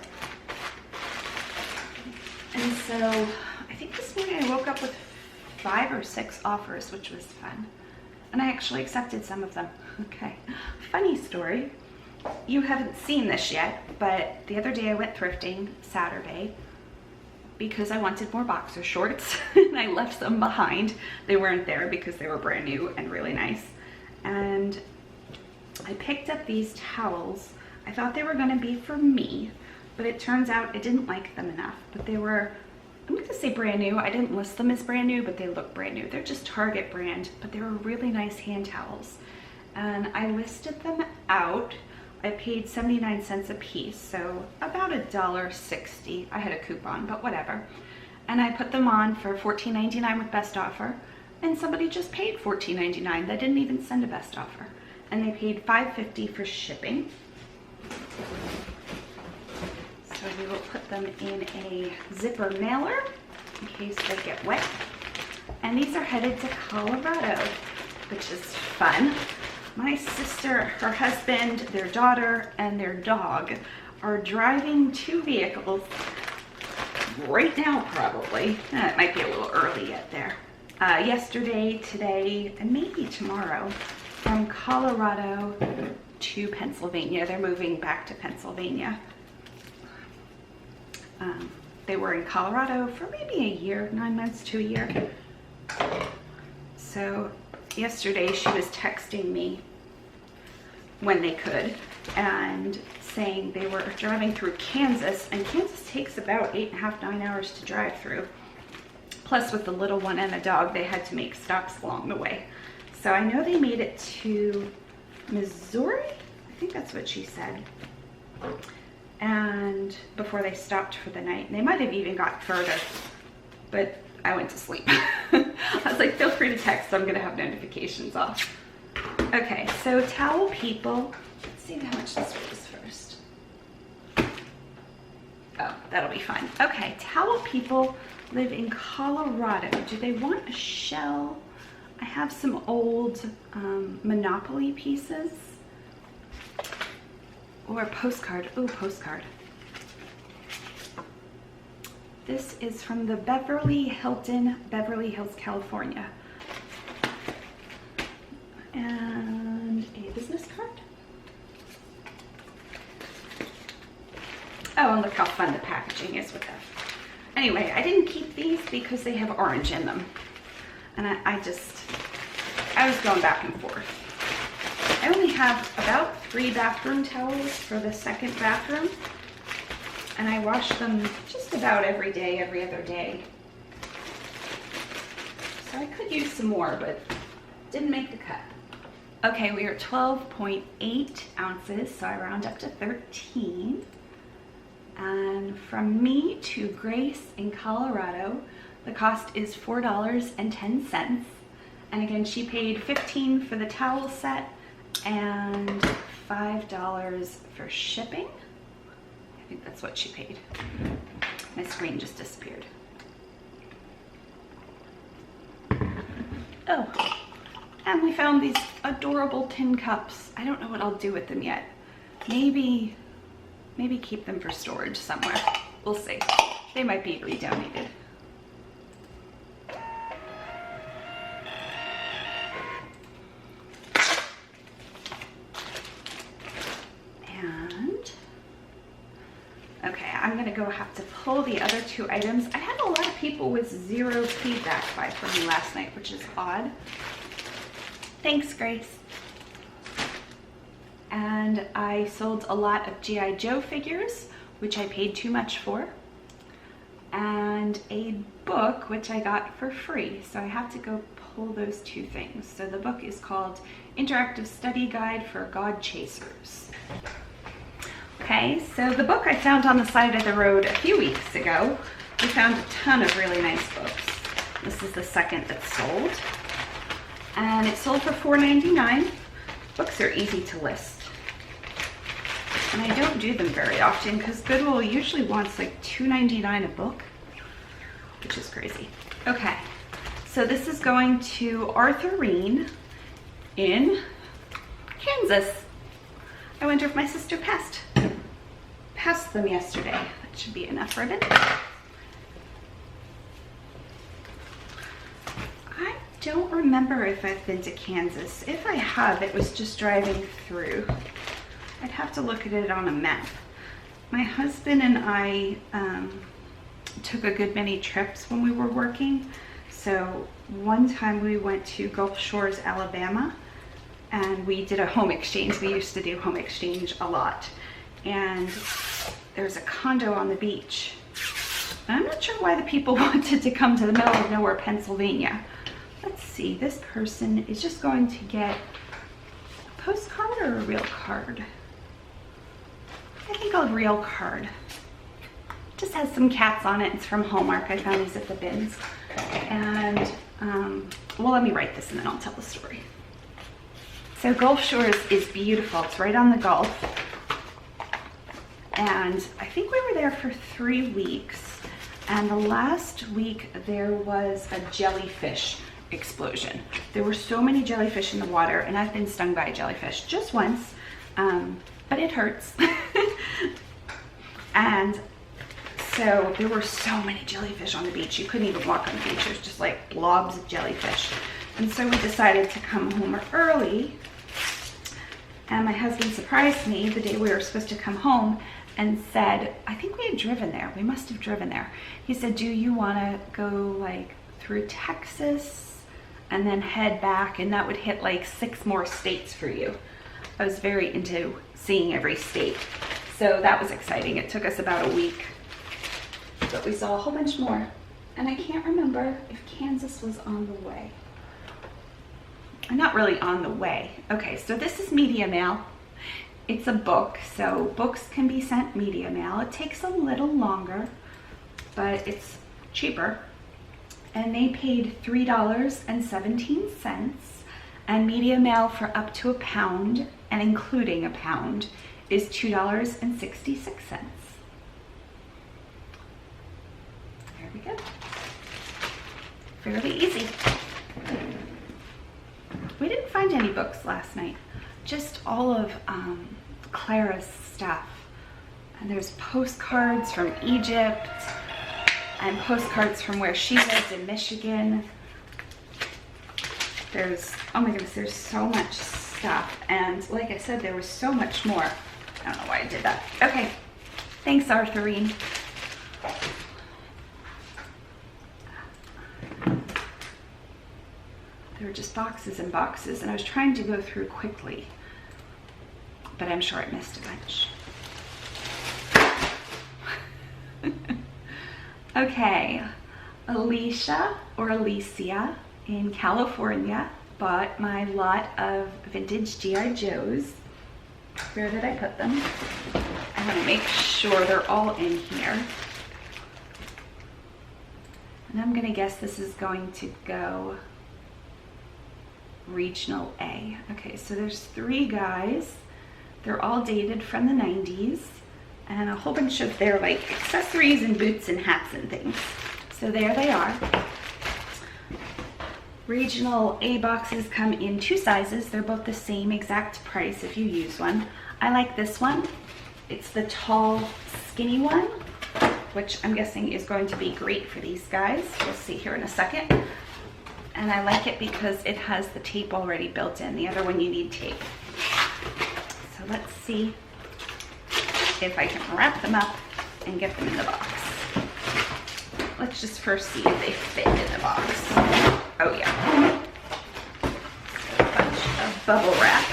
And so I think this morning I woke up with 5 or 6 offers, which was fun. And I actually accepted some of them. Okay, funny story. You haven't seen this yet, but the other day I went thrifting, Saturday, because I wanted more boxer shorts and I left some behind. They weren't there because they were brand new and really nice. And I picked up these towels. I thought they were gonna be for me, but it turns out I didn't like them enough. But they were, I'm gonna say brand new. I didn't list them as brand new, but they look brand new. They're just Target brand, but they were really nice hand towels. And I listed them out. I paid 79 cents a piece, so about $1.60. I had a coupon, but whatever. And I put them on for $14.99 with best offer. And somebody just paid $14.99. They didn't even send a best offer. And they paid $5.50 for shipping. So we will put them in a zipper mailer in case they get wet. And these are headed to Colorado, which is fun. My sister, her husband, their daughter, and their dog are driving 2 vehicles right now, probably. It might be a little early yet there. Yesterday, today, and maybe tomorrow, from Colorado to Pennsylvania. They're moving back to Pennsylvania. They were in Colorado for maybe a year, 9 months to a year. So yesterday she was texting me when they could and saying they were driving through Kansas, and Kansas takes about 8.5 to 9 hours to drive through. Plus with the little one and the dog, they had to make stops along the way. So I know they made it to Missouri. I think that's what she said. And before they stopped for the night, and they might have even got further, but I went to sleep. I was like, feel free to text, I'm gonna have notifications off. Okay, so Towel People, let's see how much this was first. Oh, that'll be fine. Okay, Towel People live in Colorado. Do they want a shell? I have some old Monopoly pieces. Or a Postcard. Oh, Postcard. This is from the Beverly Hilton, Beverly Hills, California. And a business card. Oh, and look how fun the packaging is with that. Anyway, I didn't keep these because they have orange in them. And I was going back and forth. I only have about 3 bathroom towels for the second bathroom. And I wash them just about every day, every other day. So I could use some more, but didn't make the cut. Okay, we are 12.8 ounces, so I round up to 13. And from me to Grace in Colorado, the cost is $4.10. And again, she paid $15 for the towel set and $5 for shipping. I think that's what she paid. My screen just disappeared. Oh, and we found these adorable tin cups. I don't know what I'll do with them yet. Maybe keep them for storage somewhere. We'll see. They might be redonated. Okay, I'm gonna have to pull the other 2 items. I had a lot of people with 0 feedback for me last night, which is odd. Thanks, Grace. And I sold a lot of G.I. Joe figures, which I paid too much for. And a book, which I got for free. So I have to go pull those 2 things. So the book is called Interactive Study Guide for God Chasers. Okay, so the book I found on the side of the road a few weeks ago. We found a ton of really nice books. This is the second that's sold. And it sold for $4.99. Books are easy to list. And I don't do them very often because Goodwill usually wants like $2.99 a book, which is crazy. Okay, so this is going to Arthur Reen in Kansas. I wonder if my sister passed them yesterday. That should be enough ribbon. I don't remember if I've been to Kansas. If I have, it was just driving through. I'd have to look at it on a map. My husband and I took a good many trips when we were working. So one time we went to Gulf Shores, Alabama, and we did a home exchange. We used to do home exchange a lot. and there's a condo on the beach. And I'm not sure why the people wanted to come to the middle of nowhere, Pennsylvania. Let's see, this person is just going to get a postcard or a real card? I think a real card. Just has some cats on it. It's from Hallmark. I found these at the bins. And, well, let me write this and then I'll tell the story. So Gulf Shores is beautiful. It's right on the Gulf. And I think we were there for 3 weeks. And the last week there was a jellyfish explosion. There were so many jellyfish in the water, and I've been stung by a jellyfish just once, but it hurts. And so there were so many jellyfish on the beach. You couldn't even walk on the beach. There's just like blobs of jellyfish. And so we decided to come home early. And my husband surprised me the day we were supposed to come home and said, I think we had driven there. We must have driven there. He said, do you want to go like through Texas and then head back? And that would hit like 6 more states for you. I was very into seeing every state. So that was exciting. It took us about a week, but we saw a whole bunch more. And I can't remember if Kansas was on the way. Not really on the way. Okay, so this is media mail. It's a book, so books can be sent media mail. It takes a little longer, but it's cheaper. And they paid $3.17, and media mail for up to £1, and including £1, is $2.66. There we go. Fairly easy. We didn't find any books last night. Just all of Clara's stuff. And there's postcards from Egypt and postcards from where she lives in Michigan. There's, oh my goodness, there's so much stuff. And like I said, there was so much more. I don't know why I did that. Okay, thanks, Arthurine. There were just boxes and boxes, and I was trying to go through quickly, but I'm sure I missed a bunch. Okay, Alicia or Alicia in California bought my lot of vintage G.I. Joes. Where did I put them? I want to make sure they're all in here. And I'm going to guess this is going to go Regional A. Okay, so there's 3 guys. They're all dated from the 90s, and a whole bunch of their like accessories and boots and hats and things. So there they are. Regional A boxes come in 2 sizes. They're both the same exact price if you use one. I like this one. It's the tall, skinny one, which I'm guessing is going to be great for these guys. We'll see here in a second. And I like it because it has the tape already built in. The other one you need tape. So let's see if I can wrap them up and get them in the box. Let's just first see if they fit in the box. Oh yeah. So a bunch of bubble wrap.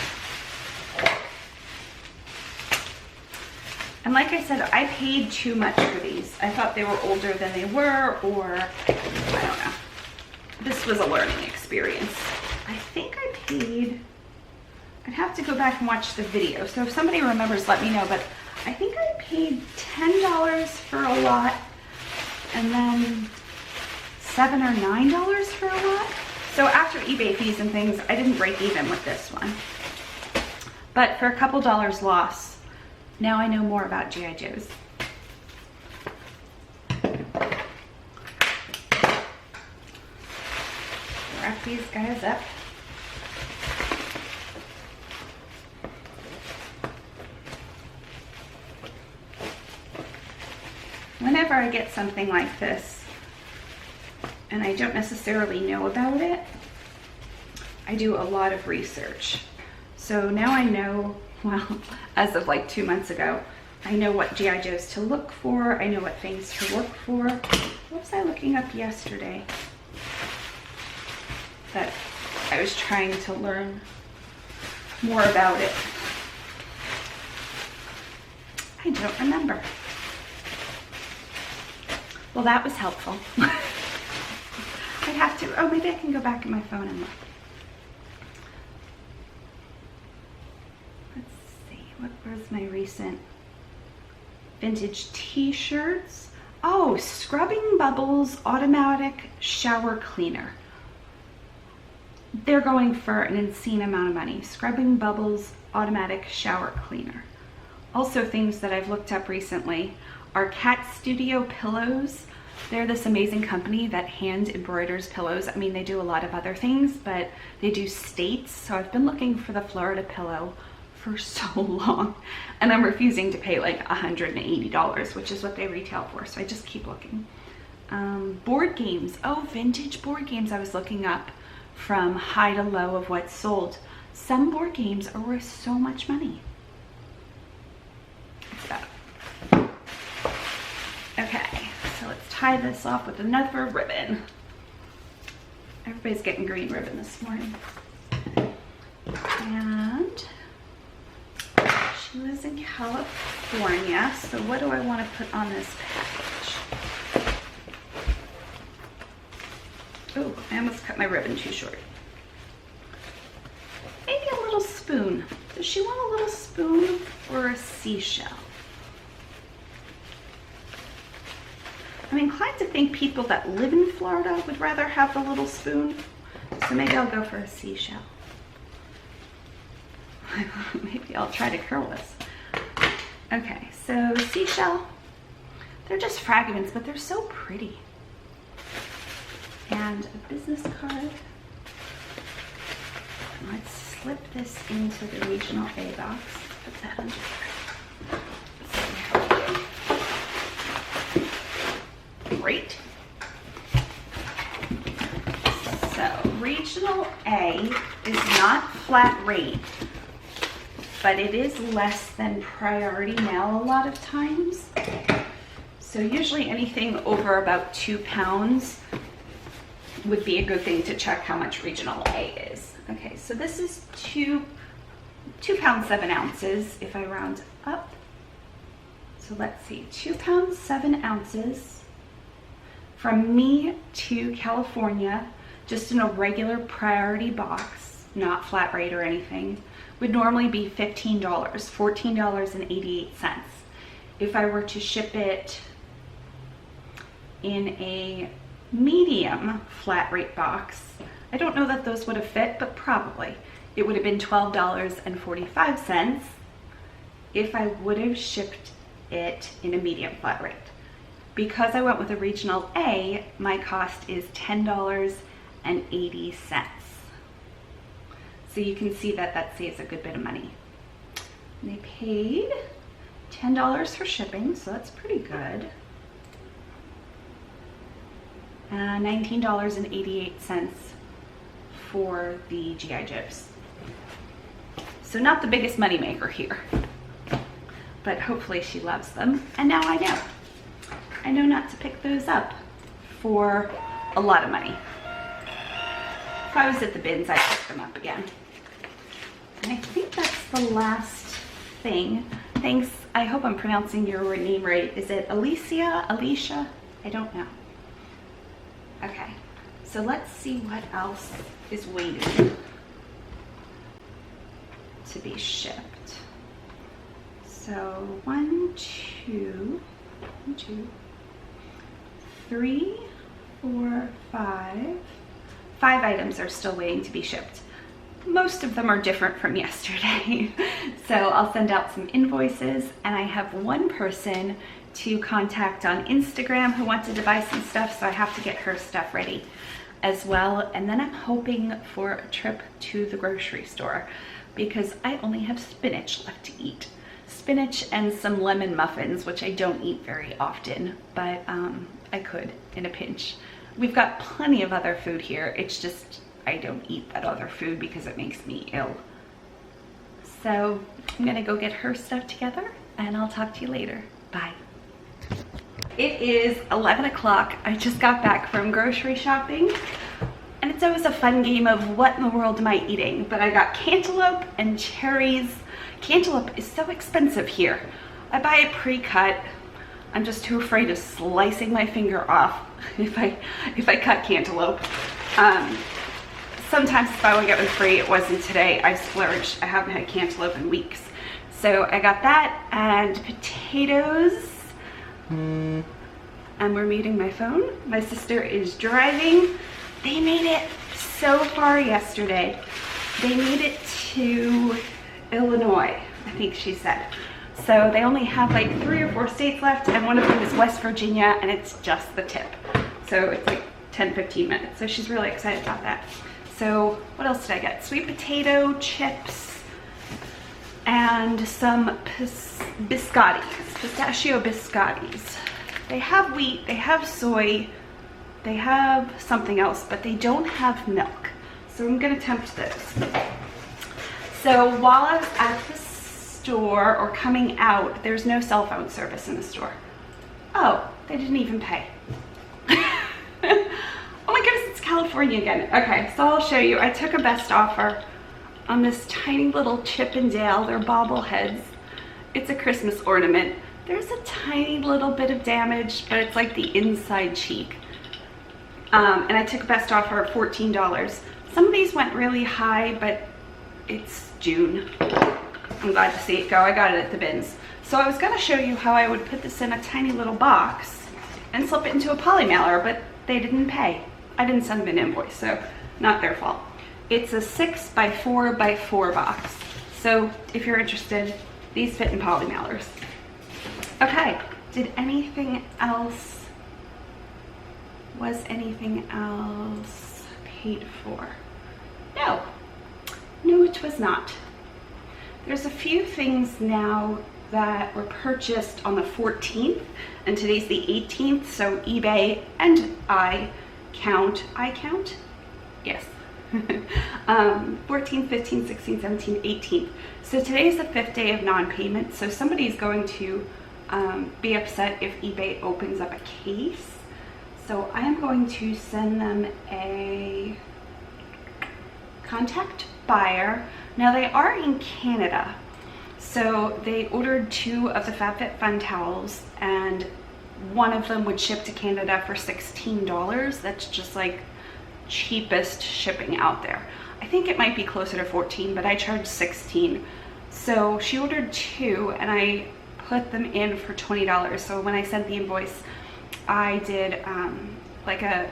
And like I said, I paid too much for these. I thought they were older than they were, or I don't know. This was a learning experience. I think I paid, I'd have to go back and watch the video. So if somebody remembers, let me know. But I think I paid $10 for a lot, and then $7 or $9 for a lot. So after eBay fees and things, I didn't break even with this one. But for a couple dollars loss, now I know more about G.I. Joes. Wrap these guys up. Whenever I get something like this and I don't necessarily know about it, I do a lot of research. So now I know, well, as of like 2 months ago, I know what G.I. Joes to look for. I know what things to look for. What was I looking up yesterday? That I was trying to learn more about it. I don't remember. Well, that was helpful. I'd have to, oh, maybe I can go back in my phone and look. Let's see, what was my recent vintage t-shirts? Oh, Scrubbing Bubbles Automatic Shower Cleaner. They're going for an insane amount of money. Scrubbing Bubbles Automatic Shower Cleaner. Also, things that I've looked up recently are Cat Studio pillows. They're this amazing company that hand embroiders pillows. I mean, they do a lot of other things, but they do states. So I've been looking for the Florida pillow for so long, and I'm refusing to pay like $180, which is what they retail for. So I just keep looking. Board games. Oh, vintage board games. I was looking up from high to low of what's sold. Some board games are worth so much money. What's that? Okay, so let's tie this off with another ribbon. Everybody's getting green ribbon this morning. And she lives in California, so what do I want to put on this package? Oh, I almost cut my ribbon too short. Maybe a little spoon. Does she want a little spoon or a seashell? I'm inclined to think people that live in Florida would rather have the little spoon, so maybe I'll go for a seashell. Maybe I'll try to curl this. Okay, so seashell. They're just fragments, but they're so pretty. And a business card. Let's slip this into the regional A box. Put that under there. Let's see how we do. Great. So regional A is not flat rate, but it is less than priority mail a lot of times. So usually anything over about 2 pounds would be a good thing to check how much regional A is. Okay, so this is 2 pounds 7 ounces if I round up. So let's see, 2 pounds 7 ounces from me to California, just in a regular priority box, not flat rate or anything, would normally be $15, $14.88. If I were to ship it in a medium flat rate box, I don't know that those would have fit, but probably it would have been $12.45 if I would have shipped it in a medium flat rate. Because I went with a regional A, my cost is $10.80. So you can see that that saves a good bit of money. And they paid $10 for shipping, so that's pretty good. $19.88 for the GI Joes. So not the biggest moneymaker here, but hopefully she loves them. And now I know. I know not to pick those up for a lot of money. If I was at the bins, I'd pick them up again. And I think that's the last thing. Thanks, I hope I'm pronouncing your name right. Is it Alicia? Alicia? I don't know. Okay, so let's see what else is waiting to be shipped. So 1, 2, 3, 4, 5. 5 items are still waiting to be shipped. Most of them are different from yesterday. So I'll send out some invoices, and I have one person to contact on Instagram who wanted to buy some stuff, so I have to get her stuff ready as well. And then I'm hoping for a trip to the grocery store because I only have spinach left to eat. Spinach and some lemon muffins, which I don't eat very often, but I could in a pinch. We've got plenty of other food here. It's just I don't eat that other food because it makes me ill. So I'm gonna go get her stuff together and I'll talk to you later. Bye. It is 11 o'clock. I just got back from grocery shopping, and it's always a fun game of what in the world am I eating, but I got cantaloupe and cherries. Cantaloupe is so expensive here. I buy it pre-cut. I'm just too afraid of slicing my finger off if I cut cantaloupe. Sometimes if I would get one free, it wasn't today. I splurged. I haven't had cantaloupe in weeks. So I got that and potatoes. And we're meeting my phone. My sister is driving. They made it so far yesterday. They made it to Illinois, I think she said. So they only have like 3 or 4 states left, and one of them is West Virginia, and it's just the tip. So it's like 10-15 minutes. So she's really excited about that. So what else did I get? Sweet potato chips and some biscottis, pistachio biscottis. They have wheat, they have soy, they have something else, but they don't have milk. So I'm gonna attempt those. So while I was at the store or coming out, there's no cell phone service in the store. Oh, they didn't even pay. Oh my goodness, it's California again. Okay, so I'll show you. I took a best offer on this tiny little Chip and Dale. They're bobbleheads. It's a Christmas ornament. There's a tiny little bit of damage, but it's like the inside cheek. And I took a best offer of $14. Some of these went really high, but it's June. I'm glad to see it go. I got it at the bins. So I was gonna show you how I would put this in a tiny little box and slip it into a poly mailer, but they didn't pay. I didn't send them an invoice, so not their fault. It's a 6x4x4 box. So if you're interested, these fit in poly mailers. Okay, did anything else, was anything else paid for? No, no it was not. There's a few things now that were purchased on the 14th, and today's the 18th, so eBay and I count? Yes. 14, 15, 16, 17, 18th. So today's the 5th day of non-payment, so somebody's going to be upset if eBay opens up a case. So I am going to send them a contact buyer. Now they are in Canada, so they ordered 2 of the Fabfitfun towels, and one of them would ship to Canada for $16. That's just like cheapest shipping out there. I think it might be closer to 14, but I charged 16. So she ordered 2 and I put them in for $20. So when I sent the invoice, I did like a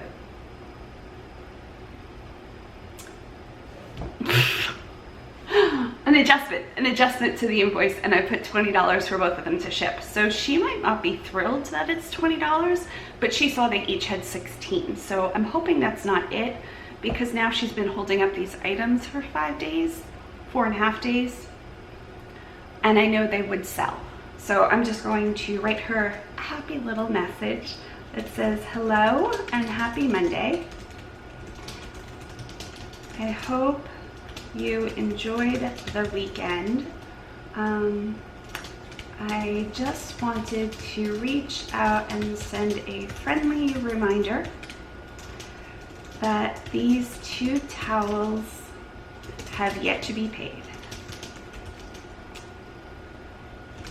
an adjustment to the invoice, and I put $20 for both of them to ship. So she might not be thrilled that it's $20, but she saw they each had 16. So I'm hoping that's not it, because now she's been holding up these items for 5 days, 4.5 days, and I know they would sell. So I'm just going to write her a happy little message that says hello and happy Monday. I hope you enjoyed the weekend. I just wanted to reach out and send a friendly reminder that these 2 towels have yet to be paid.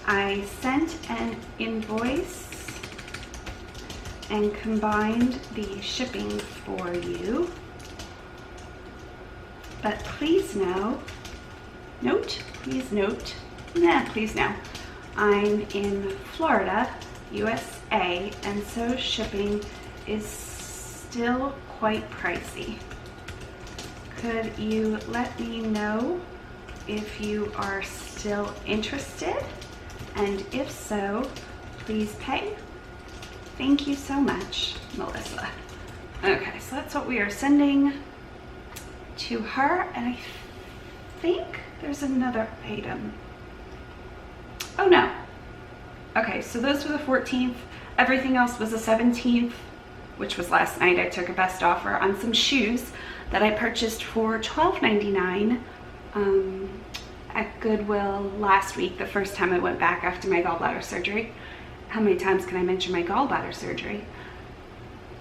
I sent an invoice and combined the shipping for you. But please please know, I'm in Florida, USA, and so shipping is still quite pricey. Could you let me know if you are still interested? And if so, please pay. Thank you so much, Mellissa. Okay, so that's what we are sending to her, and I think there's another item. Oh no. Okay, so those were the 14th. Everything else was the 17th, which was last night. I took a best offer on some shoes that I purchased for $12.99 at Goodwill last week, the first time I went back after my gallbladder surgery. How many times can I mention my gallbladder surgery?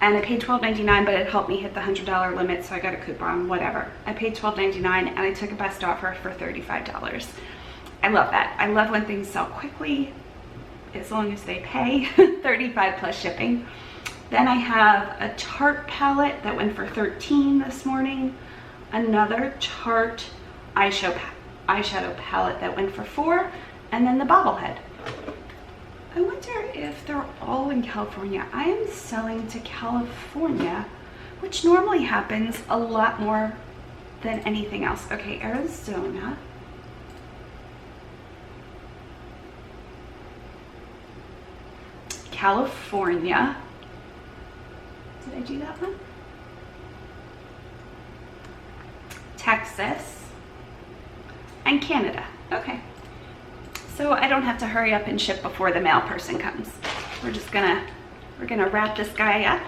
And I paid $12.99, but it helped me hit the $100 limit, so I got a coupon, whatever. I paid $12.99 and I took a best offer for $35. I love that. I love when things sell quickly. as long as they pay. 35 plus shipping. Then I have a Tarte palette that went for 13 this morning. Another Tarte eyeshadow palette that went for 4. And then the bobblehead. I wonder if they're all in California. I am selling to California, which normally happens a lot more than anything else. Okay, Arizona. California. Did I do that one? Texas. And Canada. Okay. So I don't have to hurry up and ship before the mail person comes. We're gonna wrap this guy up,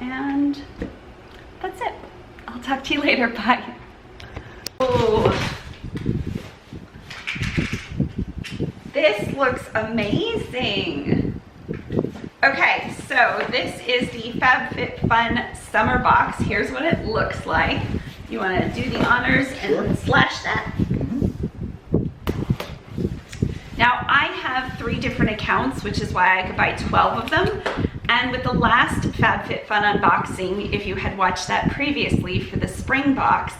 and that's it. I'll talk to you later. Bye. Oh, this looks amazing. Okay, so this is the Fabfitfun summer box. Here's what it looks like. You want to do the honors and slash that? Now I have 3 different accounts, which is why I could buy 12 of them. And with the last Fabfitfun unboxing, if you had watched that previously for the spring box,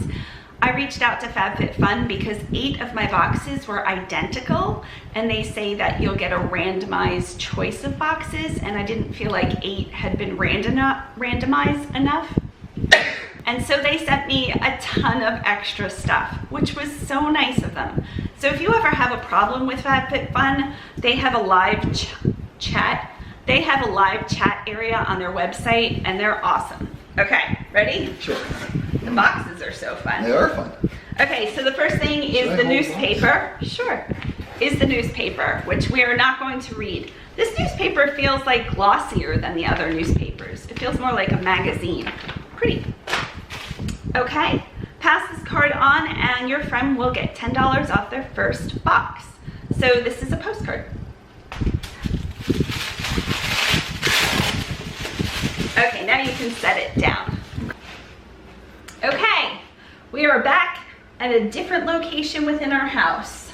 I reached out to Fabfitfun because 8 of my boxes were identical, and they say that you'll get a randomized choice of boxes, and I didn't feel like 8 had been randomized enough. And so they sent me a ton of extra stuff, which was so nice of them. So if you ever have a problem with Fabfitfun, they have a live chat. They have a live chat area on their website, and they're awesome. Okay, ready? Sure. The boxes are so fun. They are fun. Okay, so the first thing is the newspaper. Sure. Is the newspaper, which we are not going to read. This newspaper feels like glossier than the other newspapers. It feels more like a magazine. Pretty. Okay, pass this card on and your friend will get $10 off their first box. So this is a postcard. Okay, now you can set it down. Okay, we are back at a different location within our house.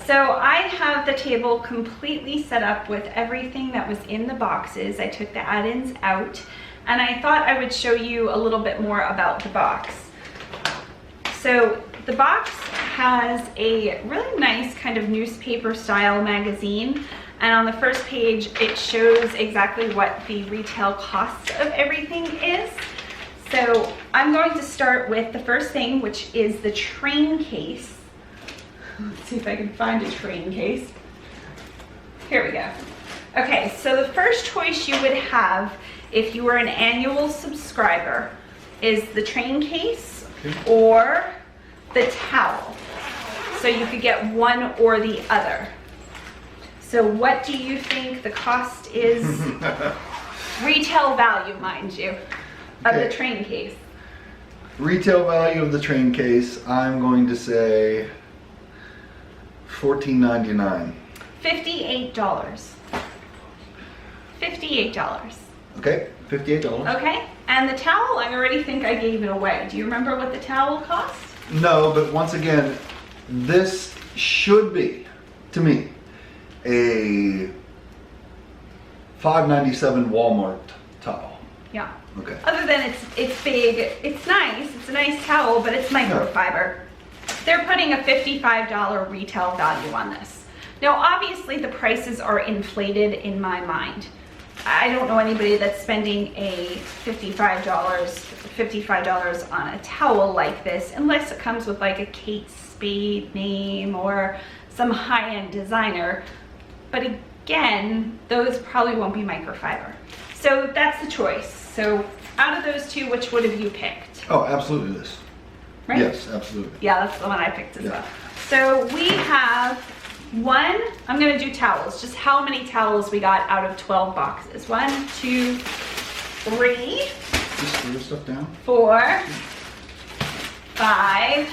So I have the table completely set up with everything that was in the boxes. I took the add-ins out, and I thought I would show you a little bit more about the box. So the box has a really nice kind of newspaper style magazine, and on the first page it shows exactly what the retail cost of everything is. So I'm going to start with the first thing, which is the train case. Let's see if I can find a train case. Here we go. Okay, so the first choice you would have if you were an annual subscriber is the train case or the towel. So you could get one or the other. So what do you think the cost is? Retail value, mind you, of the train case. Retail value of the train case, I'm going to say $14.99. $58. $58. Okay, $58. Okay, and the towel, I already think I gave it away. Do you remember what the towel cost? No, but once again, this should be, to me, a $5.97 Walmart towel. Yeah. Okay. Other than it's big, it's nice, it's a nice towel, but it's microfiber. They're putting a $55 retail value on this. Now, obviously the prices are inflated in my mind. I don't know anybody that's spending a $55 on a towel like this, unless it comes with like a Kate Spade name or some high-end designer. But again, those probably won't be microfiber. So that's the choice. So out of those two, which would have you picked? Oh, absolutely this. Right? Yes, absolutely. Yeah, that's the one I picked as well. So we have one, I'm gonna do towels, just how many towels we got out of 12 boxes. 1, 2, 3. Just throw stuff down. 4, 5,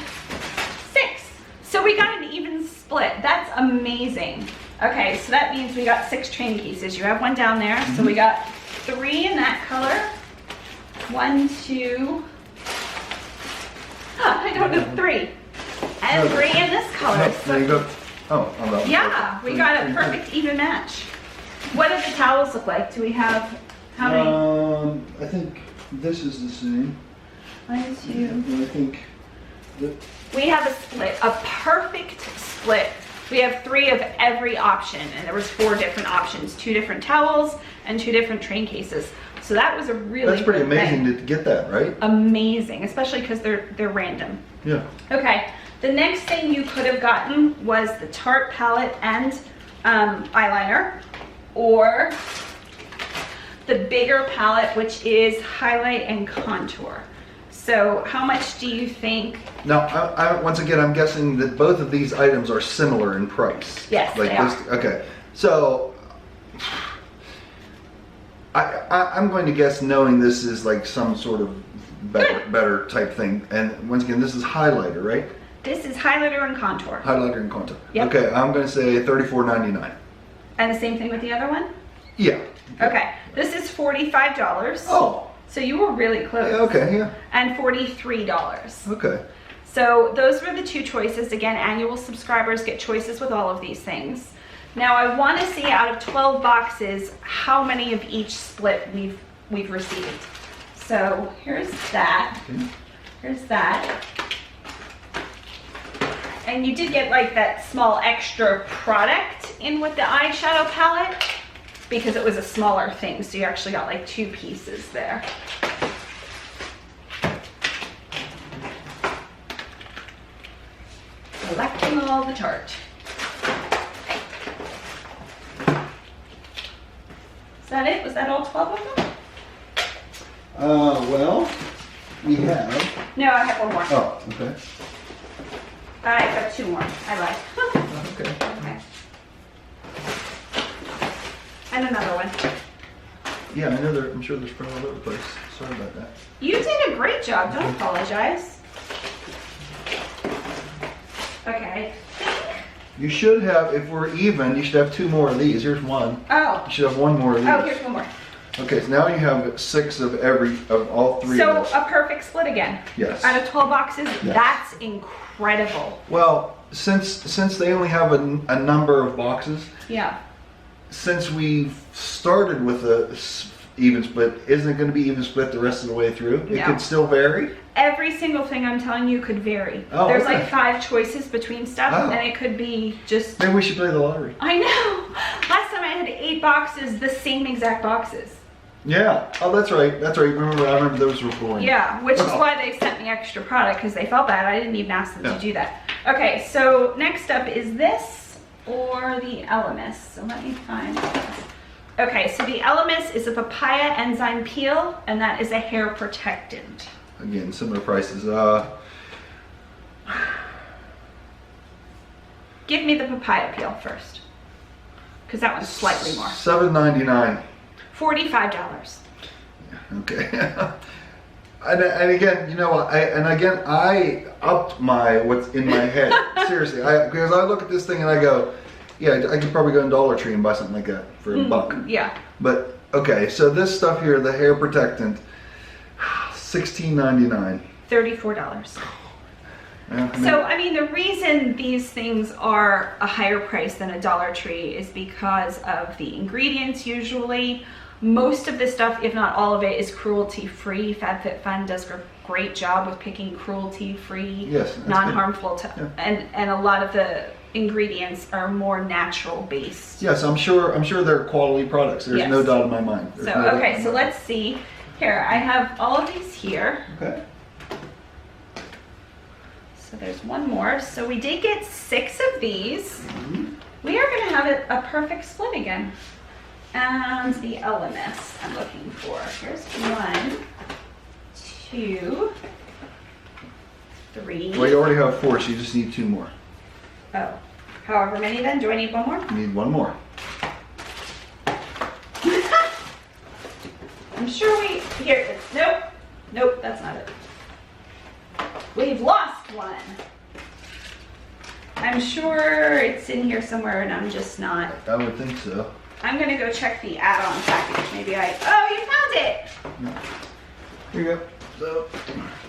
6. So we got an even split. That's amazing. Okay, so that means we got 6 train cases. You have one down there. So we got 3 in that color. 1, 2. I don't know, 3. And 3 in this color. No, there you go. Oh, Yeah, we got a perfect even match. What do the towels look like? Do we have, how many? I think this is the same. 1, 2. I think that, We have a split, a perfect split. We have 3 of every option, and there was 4 different options, 2 different towels and 2 different train cases. So that was a really that's pretty good amazing thing. to get that, right? Amazing, especially because they're random. Yeah. Okay, the next thing you could have gotten was the Tarte palette and eyeliner, or the bigger palette, which is highlight and contour. So how much do you think? Now, I once again, I'm guessing that both of these items are similar in price. Yes, like they this, are. Okay, so I'm going to guess, knowing this is like some sort of better type thing. And once again, this is highlighter, right? This is highlighter and contour. Highlighter and contour. Yep. Okay, I'm going to say $34.99. And the same thing with the other one? Yeah. Okay, this is $45. Oh. So you were really close. Yeah, okay, yeah. And $43. Okay. So those were the 2 choices. Again, annual subscribers get choices with all of these things. Now I want to see, out of 12 boxes, how many of each split we've received. So here's that. Okay. Here's that. And you did get like that small extra product in with the eyeshadow palette, because it was a smaller thing, so you actually got like 2 pieces there. Collecting all the Tarte. Is that it? Was that all 12 of them? Well, we have. No, I have 1 more. Oh, okay. I have 2 more. I lied. Okay. Okay. And another one. Yeah, I know I'm sure they're spread all over the place. Sorry about that. You did a great job. Don't apologize. Okay. You should have, if we're even, you should have 2 more of these. Here's 1. Oh. You should have 1 more of these. Oh, here's 1 more. Okay, so now you have 6 of all 3 So of those. a perfect split again. Yes. Out of 12 boxes, Yes. that's incredible. Well, since they only have a number of boxes, Yeah. since we've started with a even split, isn't it going to be even split the rest of the way through? It No. could still vary? Every single thing I'm telling you could vary. Oh, There's okay. like 5 choices between stuff, Oh. and it could be just... Maybe we should play the lottery. I know. Last time I had 8 boxes, the same exact boxes. Yeah. Oh, that's right. That's right. I remember those were boring. Yeah, which is Oh. why they sent me extra product, because they felt bad. I didn't even ask them Yeah. to do that. Okay, so next up is this or the Elemis. So let me find this. Okay, so the Elemis is a papaya enzyme peel, and that is a hair protectant. Again, similar prices. Give me the papaya peel first, because that one's slightly more. $7.99. $45. Okay. and again, you know, I upped what's in my head. Seriously, because I look at this thing and I go, yeah, I could probably go in Dollar Tree and buy something like that for $1. Yeah. But okay, so this stuff here, the hair protectant, $16.99. $34. Yeah, I mean, So, I mean, the reason these things are a higher price than a Dollar Tree is because of the ingredients usually. Most of this stuff, if not all of it, is cruelty-free. Fabfitfun does a great job with picking cruelty-free, Yes, that's non-harmful, Yeah. and a lot of the ingredients are more natural-based. yes, I'm sure they're quality products. There's Yes. no doubt in my mind. There's So, no doubt okay, in so my let's see. Here, I have all of these here. mind. Okay. So there's 1 more. So we did get 6 of these. Mhm. We are going to have it a perfect split again. And the Elemis I'm looking for. Here's 1, 2, 3. Well, you already have 4, so you just need 2 more. Oh, however many then. Do I need 1 more? You need 1 more. I'm sure here it is. Nope. Nope, that's not it. We've lost 1. I'm sure it's in here somewhere and I'm just not. I would think so. I'm gonna go check the add-on package. Maybe oh, you found it! Here you go. So,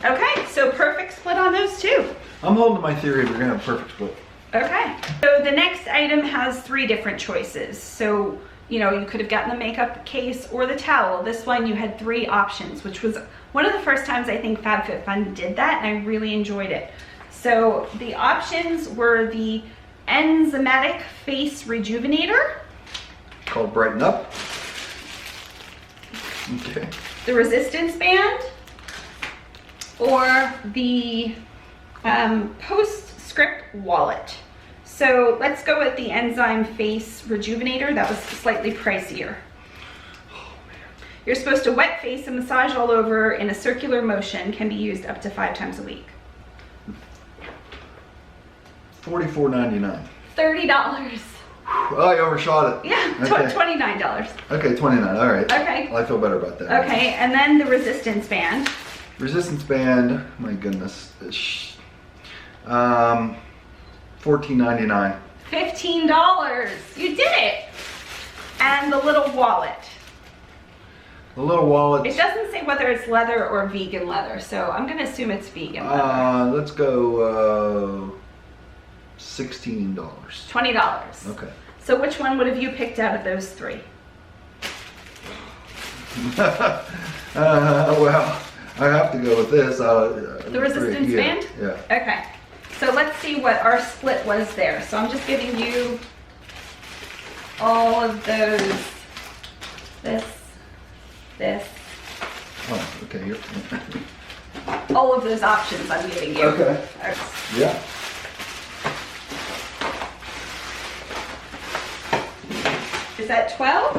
Okay, so perfect split on those 2. I'm holding to my theory we're gonna have a perfect split. Okay, so the next item has 3 different choices. So you know, you could have gotten the makeup case or the towel. This one you had 3 options, which was one of the first times I think Fabfitfun did that, and I really enjoyed it. So the options were the Enzymatic Face Rejuvenator, Called Brighten Up. Okay. the Resistance Band, or the Postscript Wallet. So let's go with the Enzyme Face Rejuvenator. That was slightly pricier. You're supposed to wet face and massage all over in a circular motion. Can be used up to 5 times a week. $44.99. $30. Oh, I overshot it. Yeah, Okay. $29. Okay, 29. All right. Okay. Well, I feel better about that. Okay, and then the Resistance Band. Resistance band. My goodness. $14.99. $15. You did it. And the little wallet. The little wallet. It doesn't say whether it's leather or vegan leather, so I'm gonna assume it's vegan leather. Let's go $16. $20. Okay. So which one would have you picked out of those 3? Well, I have to go with this. The Resistance Band? Yeah. Okay. So let's see what our split was there. So I'm just giving you all of those. This. Oh, okay. You're... All of those options I'm giving you. Okay. Yeah. Is that 12?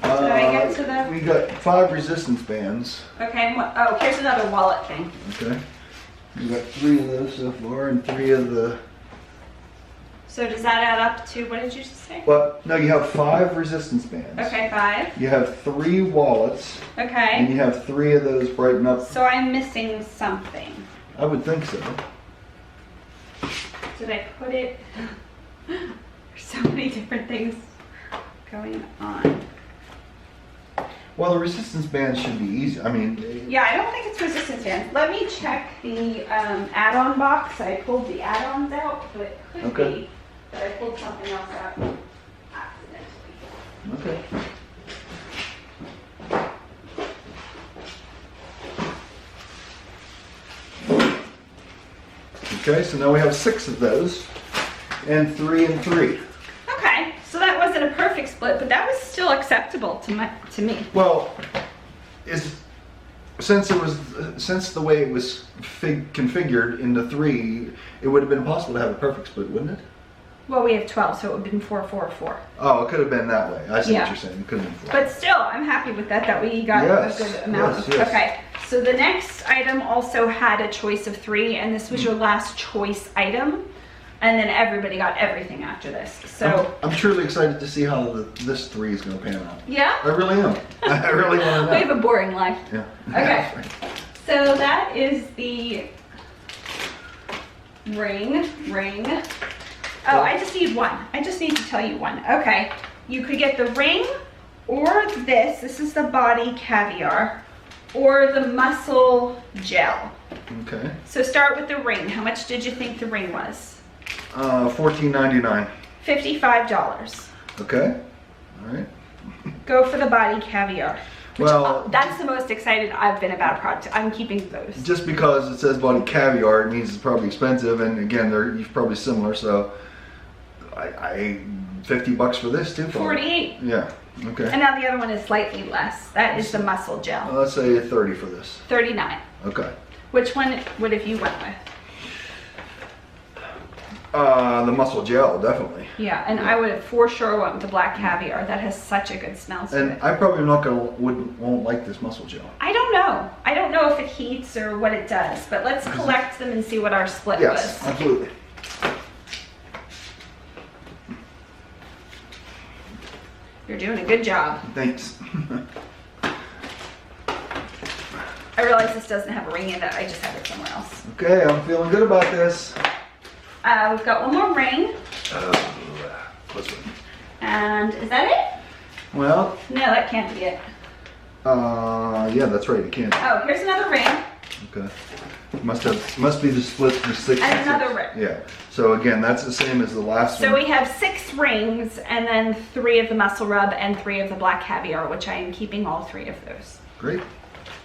Did I get to the... We got 5 resistance bands. Okay, oh, here's another wallet thing. Okay. We got 3 of those so far and 3 of the... So does that add up to, what did you just say? Well, no, you have 5 resistance bands. Okay, 5. You have 3 wallets. And Okay. you have 3 of those Brighten Up. So I'm missing something. I would think so. Did I put it? There's so many different things going on. Well, the resistance bands should be easy. I mean... Yeah, I don't think it's resistance band. Let me check the add-on box. I pulled the add-ons out, but it could Okay. be that I pulled something else out accidentally. Okay. Okay, so now we have 6 of those, and 3 and 3. Okay, so that wasn't a perfect split, but that was still acceptable to me. Well, since the way it was configured into 3, it would have been possible to have a perfect split, wouldn't it? Well, we have 12, so it would have been 4, 4, 4. Oh, it could have been that way. I see Yeah. what you're saying. It could have been 4. But still, I'm happy with that we got Yes, a good amount. yes. Okay, so the next item also had a choice of 3, and this was your last choice item. And then everybody got everything after this. So I'm truly excited to see how this 3 is going to pan out. yeah, I really am. I really want to know. we have a boring life. Yeah. Okay. So that is the ring. Oh, I just need one. I just need to tell you one. Okay. You could get the ring or this. This is the body caviar or the muscle gel. Okay. So start with the ring. How much did you think the ring was? $14.99. $55. Okay. All right. Go for the body caviar. Which, Well, that's the most excited I've been about a product. I'm keeping those. just because it says body caviar, it means it's probably expensive, and again, they're probably similar. So, I $50 for this too. Probably. 48. Yeah. Okay. And now the other one is slightly less. That is the muscle gel. Let's say 30 for this. 39. Okay. Which one would have you went with? The muscle gel, definitely. Yeah, and I would have for sure went with the black caviar. That has such a good smell to And it. I probably won't like this muscle gel. I don't know. I don't know if it heats or what it does, but let's collect them and see what our split Yes, was. absolutely. You're doing a good job. Thanks. I realize this doesn't have a ring in it. I just have it somewhere else. Okay, I'm feeling good about this. We've got one more ring. This one. And is that it? Well, No, that can't be it. yeah, that's right. You can't. Oh, here's another ring. Okay. Must be the split for 6 And and another 6. ring. Yeah. So again, that's the same as the last So one. we have 6 rings and then 3 of the muscle rub and 3 of the black caviar, which I am keeping all 3 of those. Great.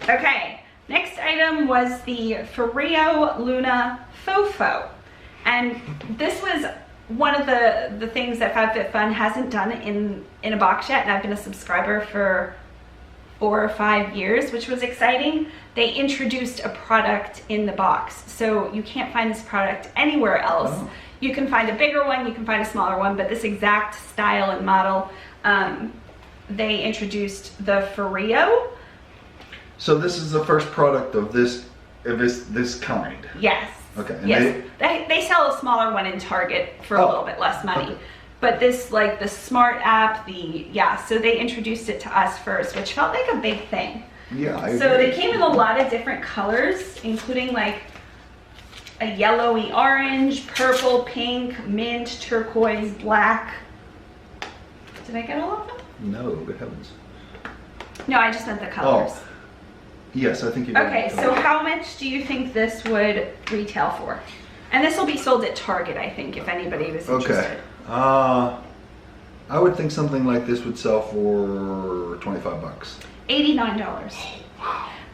Okay, next item was the Foreo Luna Fofo. And this was one of the things that Fabfitfun hasn't done in a box yet, and I've been a subscriber for 4 or 5 years, which was exciting. They introduced a product in the box, so you can't find this product anywhere else. Oh. You can find a bigger one, you can find a smaller one, but this exact style and model, they introduced the Foreo. So this is the first product of this kind. Yes. Okay. And Yes. They sell a smaller one in Target for a Oh, little bit less money. okay. But this, like the Smart app, so they introduced it to us first, which felt like a big thing. Yeah. I So agree. they came in a lot of different colors, including like a yellowy orange, purple, pink, mint, turquoise, black. Did I get all of them? No, good heavens. No, I just meant the colors. Oh. Yes, I think you did. Okay, so how much do you think this would retail for? And this will be sold at Target, I think, if anybody was interested. Okay. I would think something like this would sell for $25. $89.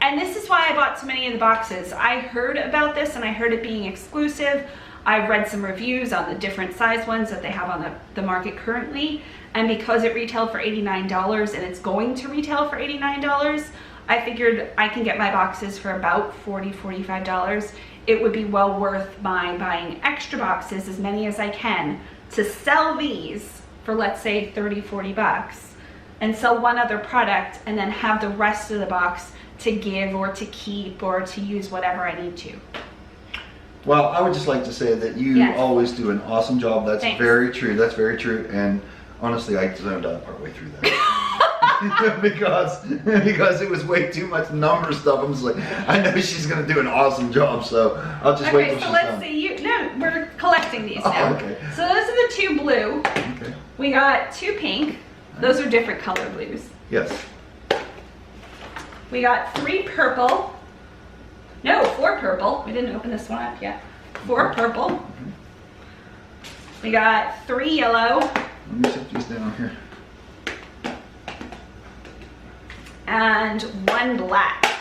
And this is why I bought so many of the boxes. I heard about this and I heard it being exclusive. I read some reviews on the different size ones that they have on the market currently. And because it retailed for $89 and it's going to retail for $89, I figured I can get my boxes for about $40, $45. It would be well worth my buying extra boxes, as many as I can, to sell these for, let's say, 30, 40 bucks and sell one other product and then have the rest of the box to give or to keep or to use whatever I need to. Well, I would just like to say that you Yes. always do an awesome job. That's Thanks. very true. That's very true. And honestly, I zoned out partway through that. because it was way too much number stuff. I'm just like, I know she's gonna do an awesome job, so I'll just wait till Okay, so she's let's done. see. No, we're collecting these Oh, now. okay. So those are the 2 blue. Okay. We got 2 pink. Those are different color blues. Yes. We got 3 purple. No, 4 purple. We didn't open this one up yet. 4 purple. We got 3 yellow. Let me set these down here. And 1 black.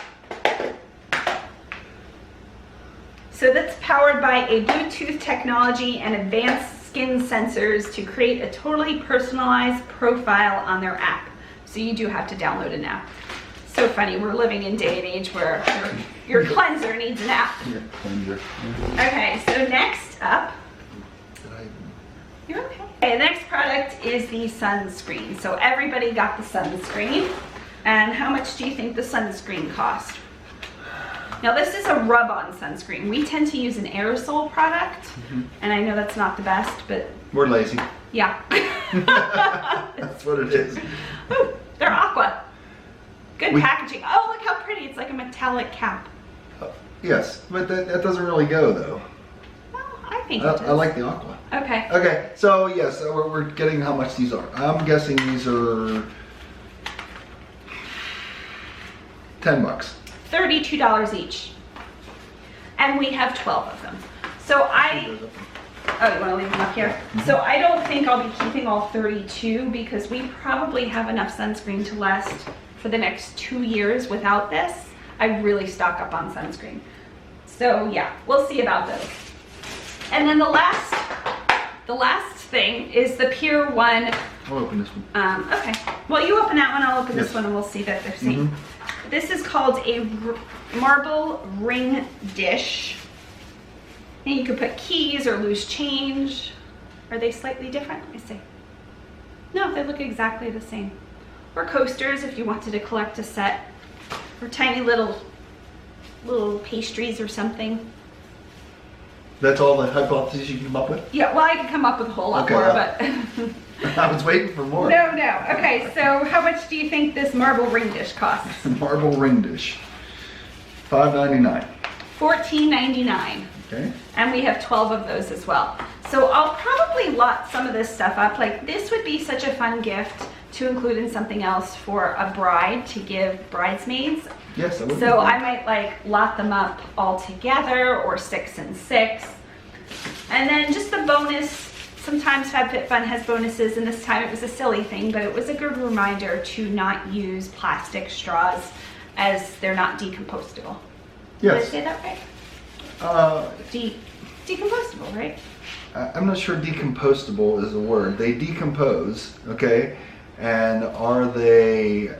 So that's powered by a Bluetooth technology and advanced skin sensors to create a totally personalized profile on their app. So you do have to download an app. So funny, we're living in day and age where your cleanser needs an app. Here, cleanser. Okay, so next up, Did I- you're okay. Okay, the next product is the sunscreen. So everybody got the sunscreen. And how much do you think the sunscreen cost? Now this is a rub-on sunscreen. We tend to use an aerosol product, and I know that's not the best, but We're lazy. yeah. That's what it is. Ooh, they're aqua. Good We- packaging. Oh, look how pretty. It's like a metallic cap. Yes, but that doesn't really go though. Well, I think it I does. like the aqua. Okay. Okay, so yes, we're getting how much these are. I'm guessing these are $10. $32 each. And we have 12 of them. So oh, you want to leave them up here? So I don't think I'll be keeping all 32 because we probably have enough sunscreen to last for the next 2 years without this. I really stock up on sunscreen. So yeah, we'll see about those. And then the last thing is the Pure One. I'll open this one. Okay, well you open that one, I'll open this Yes. one and we'll see that they're same. This is called a marble ring dish. And you could put keys or loose change. Are they slightly different? Let me see. No, they look exactly the same. Or coasters if you wanted to collect a set. Or tiny little pastries or something. That's all the hypotheses you came up with? Yeah, well I could come up with a whole lot Okay, more, well. but... I was waiting for more. No. Okay, so how much do you think this marble ring dish costs? Marble ring dish. $5.99. $14.99. Okay. And we have 12 of those as well. So I'll probably lot some of this stuff up. Like this would be such a fun gift to include in something else for a bride to give bridesmaids. Yes, that would be So fun. I might like lot them up all together, or 6 and 6. And then just the bonus, sometimes Fabfitfun has bonuses, and this time it was a silly thing, but it was a good reminder to not use plastic straws as they're not decomposable. Yes. Did I say that right? Decompostable, right? I'm not sure decompostable is a word. They decompose, okay? And are they...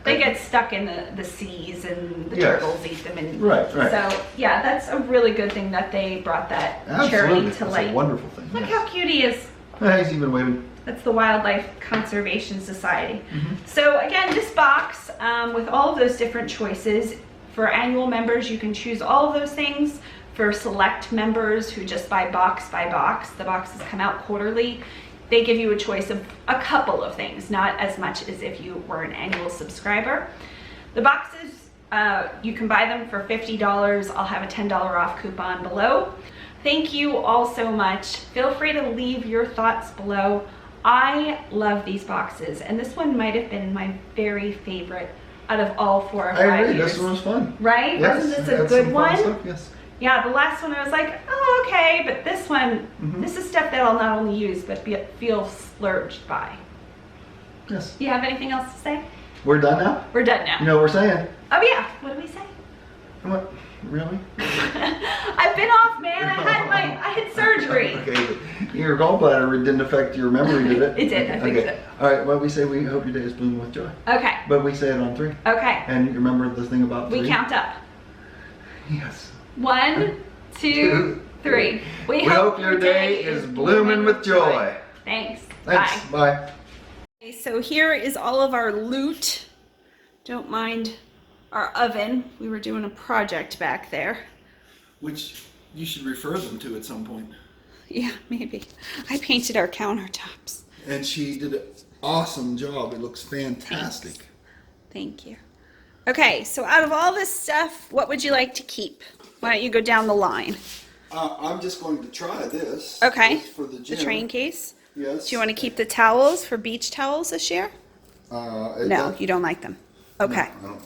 They get stuck in the seas, and the Yes. turtles eat them. And Right. So yeah, that's a really good thing that they brought that Absolutely. charity to That's light. a wonderful thing. Look yes. how cute he is. He's even waving. That's the Wildlife Conservation Society. Mm-hmm. So again, this box with all of those different choices. For annual members, you can choose all of those things. For select members who just buy box by box, the boxes come out quarterly. They give you a choice of a couple of things, not as much as if you were an annual subscriber. The boxes, you can buy them for $50. I'll have a $10 off coupon below. Thank you all so much. Feel free to leave your thoughts below. I love these boxes, and this one might have been my very favorite out of all 4 or 5 I agree. years. This one was fun. Right? Yes. Wasn't this it a had good some fun one? stuff, yes. Yeah, the last one I was like, oh, okay, but this one, this is stuff that I'll not only use, but feel splurged by. Yes. Do you have anything else to say? We're done now? We're done now. You know what we're saying? Oh yeah, what did we say? What? Really? I've been off, man. I had surgery. Okay. Your gallbladder didn't affect your memory, did it? It did, I think so. All right, well, we say we hope your day is blooming with joy. Okay, But we say it on 3. okay. And you remember the thing about 3? We count up. Yes. 1, 2, 3. We hope your day is blooming with joy. Thanks. Thanks. Bye. Bye. Okay, so here is all of our loot. Don't mind our oven. We were doing a project back there. Which you should refer them to at some point. Yeah, maybe. I painted our countertops. And she did an awesome job. It looks fantastic. Thank you. Okay, so out of all this stuff, what would you like to keep? Why don't you go down the line? I'm just going to try this. Okay. It's for the The gym. train case? Yes. Do you want to keep the towels for beach towels this year? No, you don't like them. Okay. I don't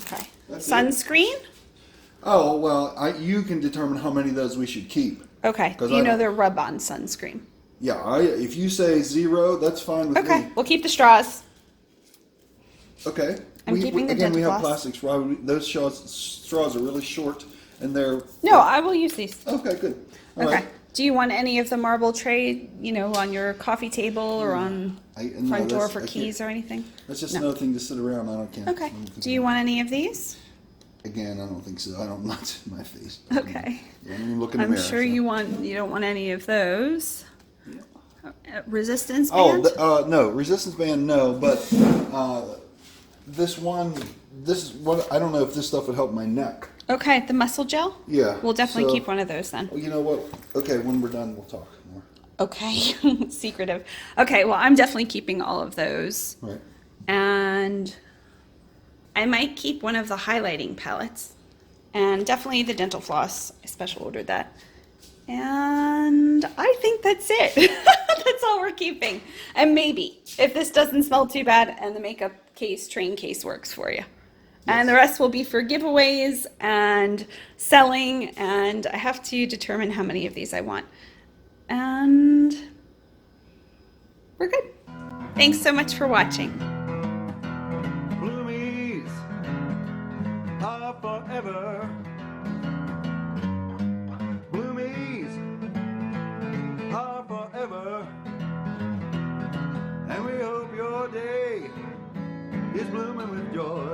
Okay. That's Sunscreen? Oh, well, you can determine how many of those we should keep. Okay. 'Cause You I know don't- they're rub-on sunscreen. Yeah, if you say 0, that's fine with Okay, me. we'll keep the straws. Okay. I'm keeping the again, we dental have floss. plastic straws. Those straws are really short, and they're... No, I will use these. Okay, good. All Okay. right. Do you want any of the marble tray, on your coffee table or on No, front door that's- for I can't- keys or anything? That's just No. another thing to sit around. I don't care. Okay. Do you want any of these? Again, I don't think so. I don't not my face. Okay. Yeah, I don't even look in the I'm mirror. sure so. you don't want any of those. Resistance Oh, band? no, resistance band, no, but this is what, I don't know if this stuff would help my neck. Okay, the muscle gel? Yeah. We'll definitely so- keep one of those then. You know what? Okay, when we're done, we'll talk more. Okay, secretive. Okay, well, I'm definitely keeping all of those. Right. And I might keep one of the highlighting palettes. And definitely the dental floss. I special ordered that. And I think that's it. That's all we're keeping. And maybe, if this doesn't smell too bad and the makeup case, train case works for you. And the rest will be for giveaways and selling, and I have to determine how many of these I want. And we're good. Thanks so much for watching. Bloomies are forever. Bloomies are forever. And we hope your day is blooming with joy.